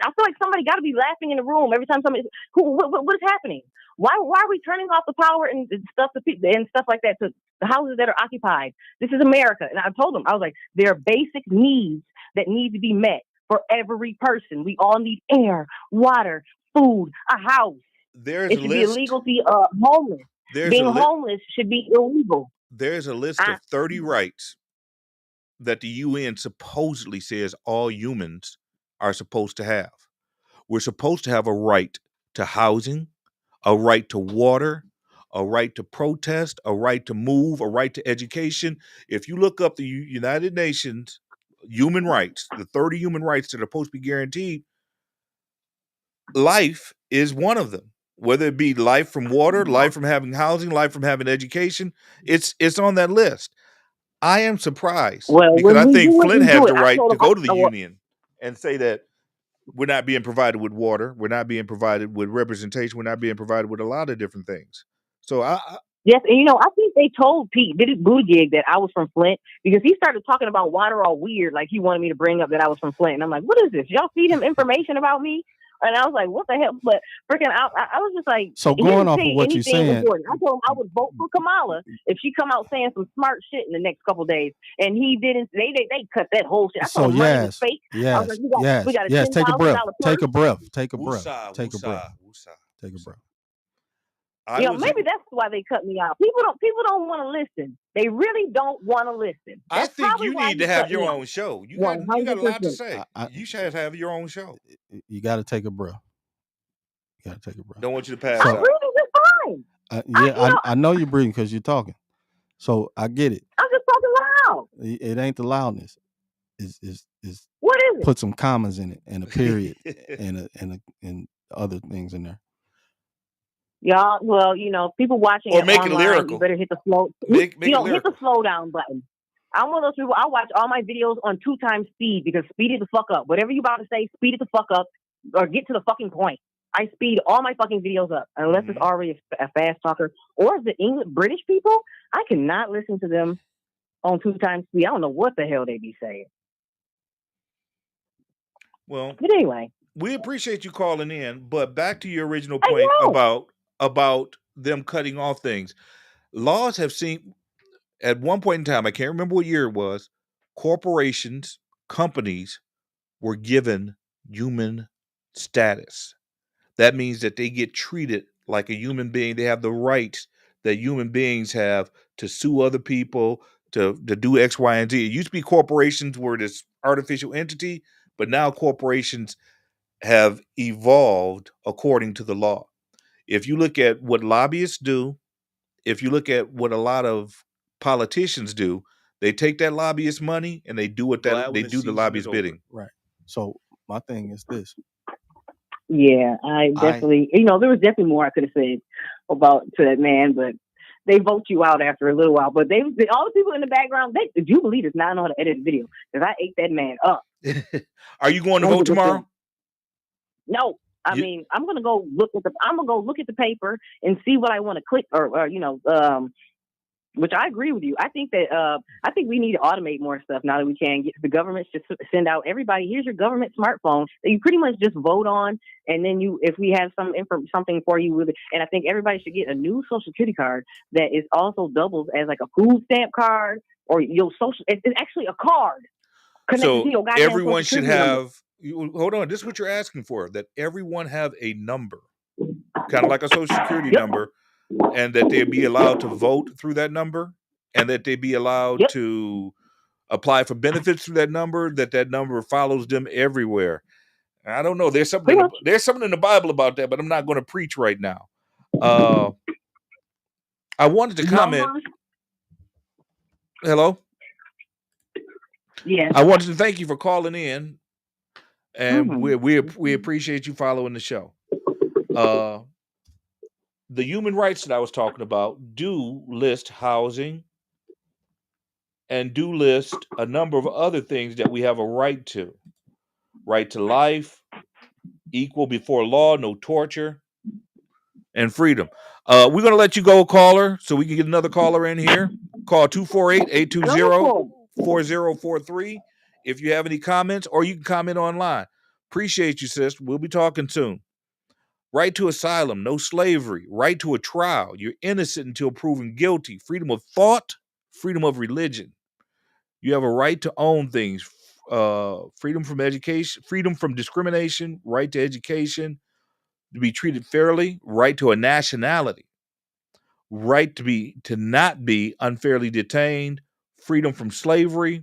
I feel like somebody got to be laughing in the room every time somebody. What is happening? Why are we turning off the power and stuff to people and stuff like that to the houses that are occupied? This is America, and I told them, I was like, there are basic needs that need to be met for every person. We all need air, water, food, a house. It should be illegal to be homeless. Being homeless should be illegal. There's a list of 30 rights that the UN supposedly says all humans are supposed to have. We're supposed to have a right to housing, a right to water, a right to protest, a right to move, a right to education. If you look up the United Nations human rights, the 30 human rights that are supposed to be guaranteed, life is one of them. Whether it be life from water, life from having housing, life from having education, it's on that list. I am surprised because I think Flint has the right to go to the union and say that we're not being provided with water, we're not being provided with representation, we're not being provided with a lot of different things. So yes, and I think they told Pete Buttigieg that I was from Flint because he started talking about water all weird, like he wanted me to bring up that I was from Flint. And I'm like, what is this? Y'all feed him information about me? And I was like, what the hell? But freaking, I was just like, so going off of what you're saying, important. I told him I would vote for Kamala if she come out saying some smart shit in the next couple of days. And he didn't. They cut that whole shit. I told him money was fake. Yes, I was like, we got a take a breath. Take a breath. Maybe that's why they cut me out. People don't want to listen. They really don't want to listen. I think you need to have your own show. You got a lot to say. You should have your own show. You got to take a breath. Don't want you to pass out. I'm breathing just fine. I know you're breathing because you're talking. So I get it. I'm just talking loud. It ain't the loudness. Is what is it? Put some commas in it and a period and other things in there. Y'all, well, people watching or make online, it lyrical. You better hit the slow. Hit the slow down button. I'm one of those people. I watch all my videos on 2 times speed because speed it the fuck up. Whatever you about to say, speed it the fuck up or get to the fucking point. I speed all my fucking videos up unless it's already a fast talker or the English British people. I cannot listen to them on 2 times speed. I don't know what the hell they be saying. Well, but anyway, we appreciate you calling in, but back to your original point about them cutting off things. Laws have seen at one point in time, I can't remember what year it was, corporations, companies were given human status. That means that they get treated like a human being. They have the rights that human beings have to sue other people, to do X, Y, and Z. It used to be corporations were this artificial entity, but now corporations have evolved according to the law. If you look at what lobbyists do, if you look at what a lot of politicians do, they take that lobbyist money and they do the lobbyist bidding. Right. So my thing is this. Yeah, I definitely, there was definitely more I could have said to that man, but they vote you out after a little while. But all the people in the background, Jubilee does not know how to edit a video because I ate that man up. Are you going to vote tomorrow? No. mean, I'm gonna go look at the paper and see what I want to click or which I agree with you. I think we need to automate more stuff now that we can. Get the government to send out everybody. Here's your government smartphone that you pretty much just vote on, and then if we have something for you with it. And I think everybody should get a new Social Security card that is also doubles as like a food stamp card or your social. It's actually a card. So everyone should have. Hold on. This is what you're asking for: that everyone have a number, kind of like a Social Security number. And that they be allowed to vote through that number, and that they be allowed to apply for benefits through that number. That number follows them everywhere. I don't know. There's something in the Bible about that, but I'm not going to preach right now. I wanted to comment. Hello. Yeah. I wanted to thank you for calling in, and we appreciate you following the show. The human rights that I was talking about do list housing and do list a number of other things that we have a right to. Right to life, equal before law, no torture, and freedom. We're going to let you go, caller, so we can get another caller in here. Call 248-820-4043 if you have any comments, or you can comment online. Appreciate you, sis. We'll be talking soon. Right to asylum, no slavery, right to a trial. You're innocent until proven guilty. Freedom of thought, freedom of religion. You have a right to own things. Freedom from education, freedom from discrimination, right to education, to be treated fairly, right to a nationality, right to not be unfairly detained, freedom from slavery.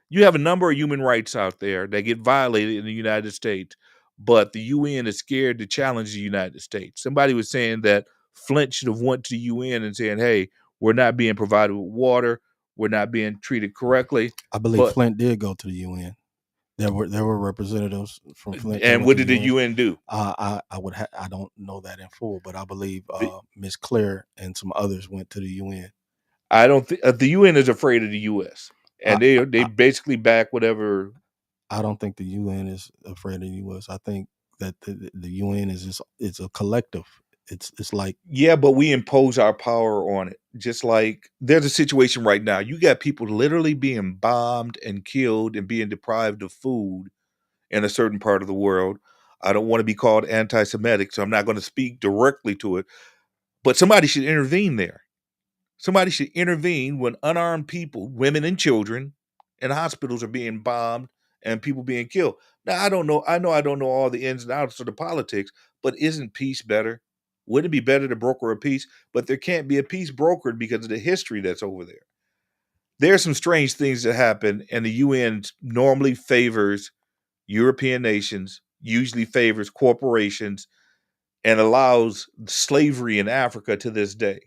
You have a number of human rights out there that get violated in the United States, but the UN is scared to challenge the United States. Somebody was saying that Flint should have went to the UN and saying, "Hey, we're not being provided with water. We're not being treated correctly." I believe Flint did go to the UN. There were representatives from Flint. And what did the UN do? I don't know that in full, but I believe Miss Claire and some others went to the UN. I don't think the UN is afraid of the U.S. and they basically back whatever. I don't think the UN is afraid of the U.S. I think that the UN is a collective. It's like, yeah, but we impose our power on it. Just like there's a situation right now. You got people literally being bombed and killed and being deprived of food in a certain part of the world. I don't want to be called anti-Semitic, so I'm not going to speak directly to it. But somebody should intervene there. Somebody should intervene when unarmed people, women and children, in hospitals are being bombed and people being killed. Now, I don't know. I don't know all the ins and outs of the politics, but isn't peace better? Wouldn't it be better to broker a peace? But there can't be a peace brokered because of the history that's over there. There are some strange things that happen, and the UN normally favors European nations, usually favors corporations, and allows slavery in Africa to this day,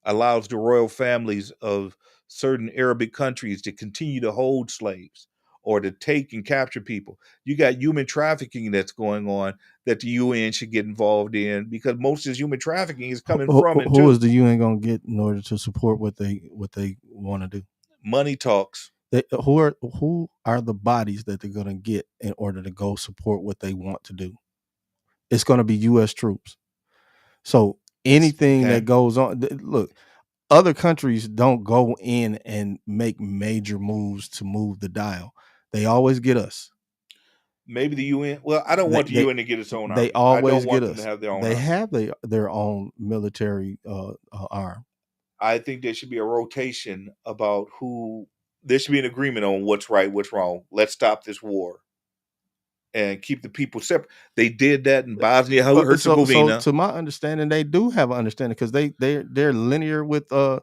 allows the royal families of certain Arabic countries to continue to hold slaves or to take and capture people. You got human trafficking that's going on that the UN should get involved in, because most of this human trafficking is coming from it too. Who is the UN going to get in order to support what they want to do? Money talks. Who are the bodies that they're going to get in order to go support what they want to do? it's going to be U.S. troops. So anything Okay. that goes on, look, other countries don't go in and make major moves to move the dial. They always get us. Maybe the UN. Well, I don't want the UN to get its own They army. I don't always get want them to us. have their own They army. have their own military arm. I think there should be a rotation about who. There should be an agreement on what's right, what's wrong. Let's stop this war and keep the people separate. They did that in Bosnia Herzegovina. So to my understanding, they do have an understanding because they're linear with the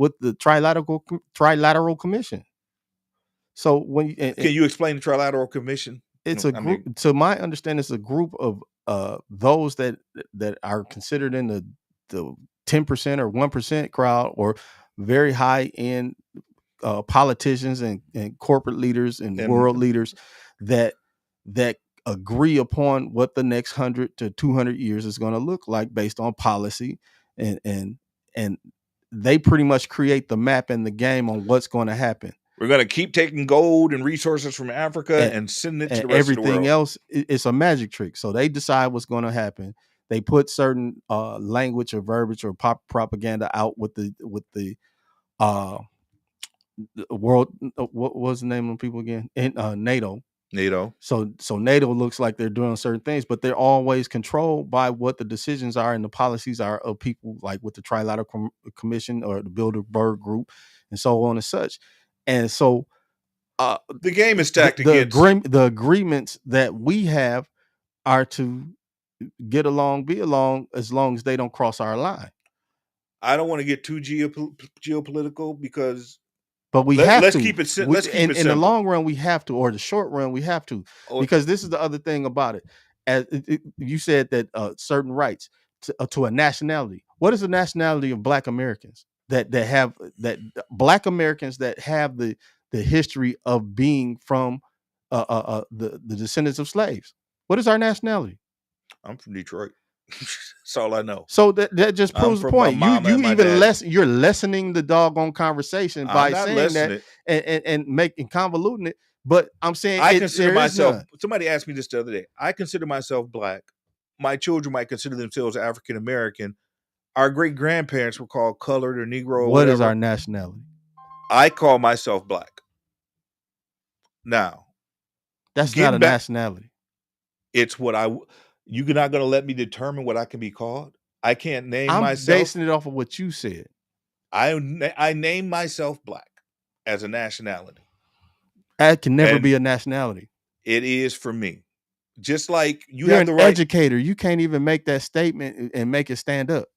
trilateral commission. So when Can you explain the Trilateral Commission? it's a group, to my understanding, it's a group of those that are considered in the 10% or 1% crowd, or very high end politicians and corporate leaders and world leaders that agree upon what the next 100 to 200 years is going to look like based on policy, and they pretty much create the map and the game on what's going to happen. We're going to keep taking gold and resources from Africa and sending it to the rest of the world. Everything else, it's a magic trick. So they decide what's going to happen. They put certain language or verbiage or propaganda out with the world. What was the name of people again? NATO. So NATO looks like they're doing certain things, but they're always controlled by what the decisions are and the policies are of people like with the Trilateral Commission or the Bilderberg Group and so on and such. And so the game is stacked against the agreements that we have are to get along, be along, as long as they don't cross our line. I don't want to get too geopolitical because, but we have let's to keep it. Let's keep it in the long run. We have to, or the short run, we have to, because this is the other thing about it. As you said that certain rights to a nationality. What is the nationality of Black Americans that Black Americans that have the history of being from the descendants of slaves? What is our nationality? I'm from Detroit. That's all I know. So that just proves the point. You're lessening the doggone conversation by saying that and making convoluting it. But I'm saying I consider myself. Somebody asked me this the other day. I consider myself Black. My children might consider themselves African American. Our great grandparents were called colored or Negro. What is our nationality? I call myself Black. Now, that's not a nationality. It's what you're not going to let me determine what I can be called. I can't name myself. I'm basing it off of what you said. I name myself Black as a nationality. That can never be a nationality. It is for me. Just like you're have the right. Educator, you can't even make that statement and make it stand up.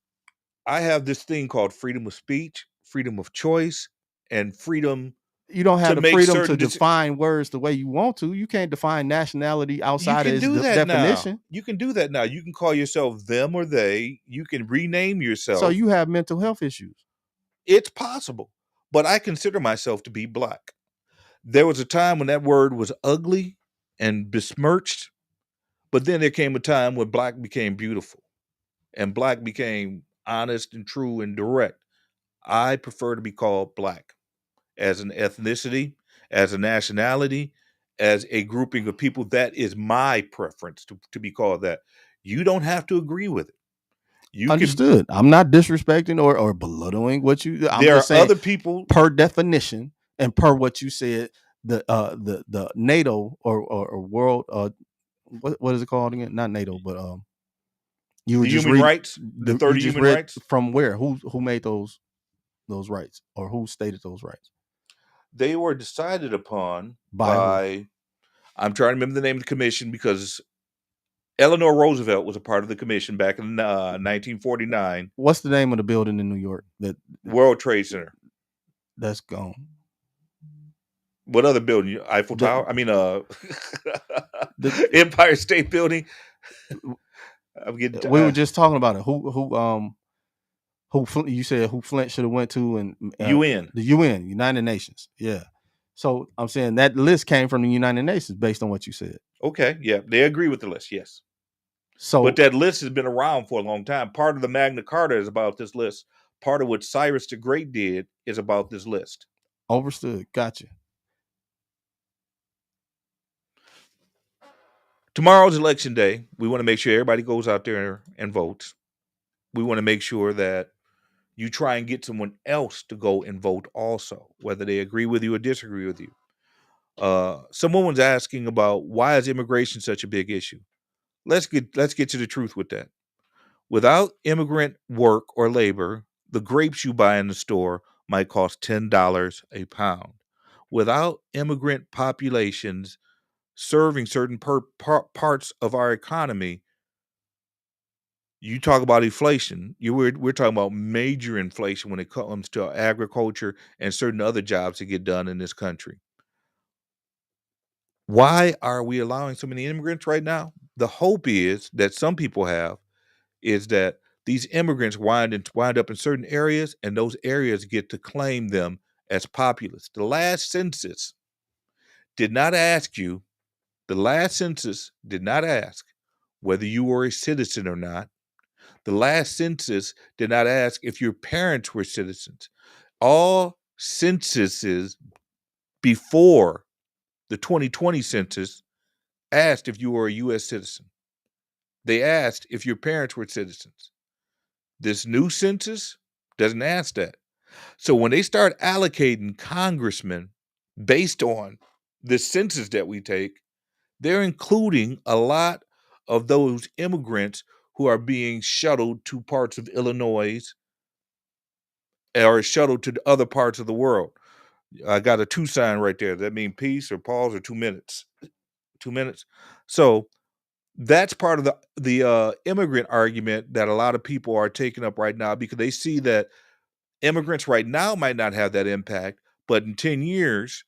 I have this thing called freedom of speech, freedom of choice, and freedom. You don't have the freedom to define words the way you want to. You can't define nationality outside of its definition. Now. You can do that now. You can call yourself them or they. You can rename yourself. So you have mental health issues. It's possible, but I consider myself to be Black. There was a time when that word was ugly and besmirched, but then there came a time when Black became beautiful and Black became honest and true and direct. I prefer to be called Black as an ethnicity, as a nationality, as a grouping of people. That is my preference to be called that. You don't have to agree with it. You understood. I'm not disrespecting or belittling what you. I'm there just are saying, other people per definition and per what you said. The NATO or world what is it called again? Not NATO, but you were the just human rights. The 30 human rights. From where? Who made those rights, or who stated those rights? They were decided upon by I'm trying to remember the name of the commission because Eleanor Roosevelt was a part of the commission back in 1949. What's the name of the building in New York? That World Trade Center. That's gone. What other building? Eiffel Tower? I mean, the Empire State Building. I'm getting. We were just talking about it. Who you said who Flint should have went to, and UN, the UN, United Nations. Yeah. So I'm saying that list came from the United Nations based on what you said. Okay. Yeah, they agree with the list. Yes. So, but that list has been around for a long time. Part of the Magna Carta is about this list. Part of what Cyrus the Great did is about this list. Overstood. Gotcha. Tomorrow's election day. We want to make sure everybody goes out there and votes. We want to make sure that you try and get someone else to go and vote also, whether they agree with you or disagree with you. Someone was asking about why is immigration such a big issue. Let's get to the truth with that. Without immigrant work or labor, the grapes you buy in the store might cost $10 a pound. Without immigrant populations serving certain parts of our economy, you talk about inflation. We're talking about major inflation when it comes to agriculture and certain other jobs that get done in this country. Why are we allowing so many immigrants right now? The hope is that some people have is that these immigrants wind up in certain areas, and those areas get to claim them as populace. The last census did not ask you. The last census did not ask whether you were a citizen or not. The last census did not ask if your parents were citizens. All censuses before the 2020 census asked if you were a U.S. citizen. They asked if your parents were citizens. This new census doesn't ask that. So when they start allocating congressmen based on the census that we take, they're including a lot of those immigrants who are being shuttled to parts of Illinois or shuttled to other parts of the world. I got a 2 sign right there. Does that mean peace or pause or 2 minutes? 2 minutes. So that's part of the immigrant argument that a lot of people are taking up right now, because they see that immigrants right now might not have that impact, but in 10 years,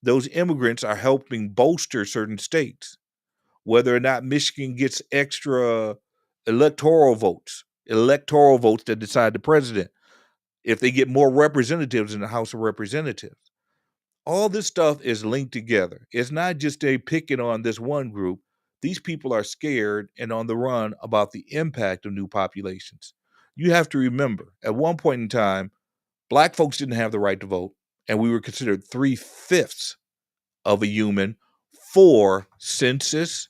those immigrants are helping bolster certain states. Whether or not Michigan gets extra electoral votes that decide the president, if they get more representatives in the House of Representatives. All this stuff is linked together. It's not just they picking on this one group. These people are scared and on the run about the impact of new populations. You have to remember, at one point in time, Black folks didn't have the right to vote, and we were considered 3/5 of a human for census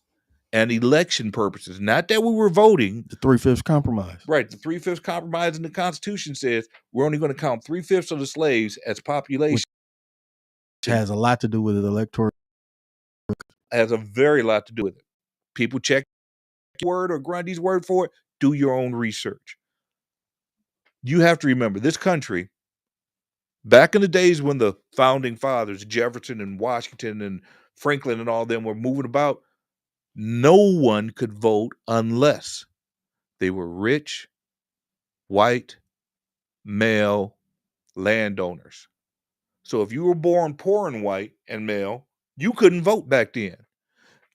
and election purposes. Not that we were voting. The 3/5 compromise. Right. The 3/5 compromise in the Constitution says we're only going to count 3/5 of the slaves as population. Which has a lot to do with the electoral. Has a very lot to do with it. People check word or Grundy's word for it. Do your own research. You have to remember, this country, back in the days when the founding fathers, Jefferson and Washington and Franklin and all them were moving about, no one could vote unless they were rich, white, male landowners. So if you were born poor and white and male, you couldn't vote back then.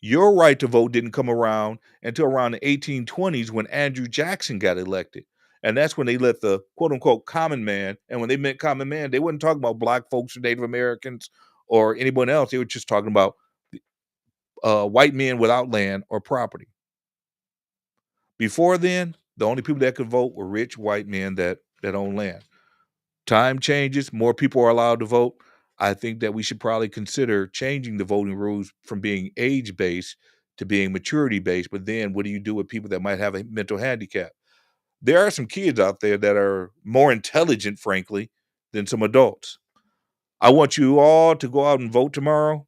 Your right to vote didn't come around until around the 1820s when Andrew Jackson got elected. And that's when they let the quote unquote common man, and when they meant common man, they weren't talking about Black folks or Native Americans or anyone else. They were just talking about white men without land or property. Before then, the only people that could vote were rich white men that own land. Time changes, more people are allowed to vote. I think that we should probably consider changing the voting rules from being age-based to being maturity-based. But then what do you do with people that might have a mental handicap? There are some kids out there that are more intelligent, frankly, than some adults. I want you all to go out and vote tomorrow.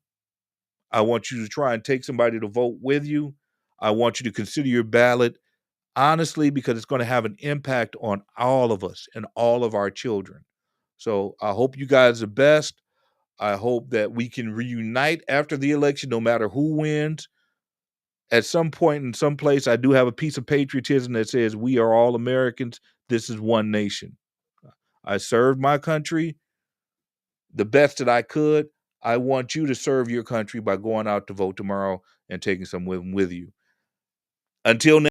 I want you to try and take somebody to vote with you. I want you to consider your ballot honestly, because it's going to have an impact on all of us and all of our children. So I hope you guys are best. I hope that we can reunite after the election, no matter who wins. At some point in some place, I do have a piece of patriotism that says we are all Americans. This is one nation. I served my country the best that I could. I want you to serve your country by going out to vote tomorrow and taking someone with you. Until next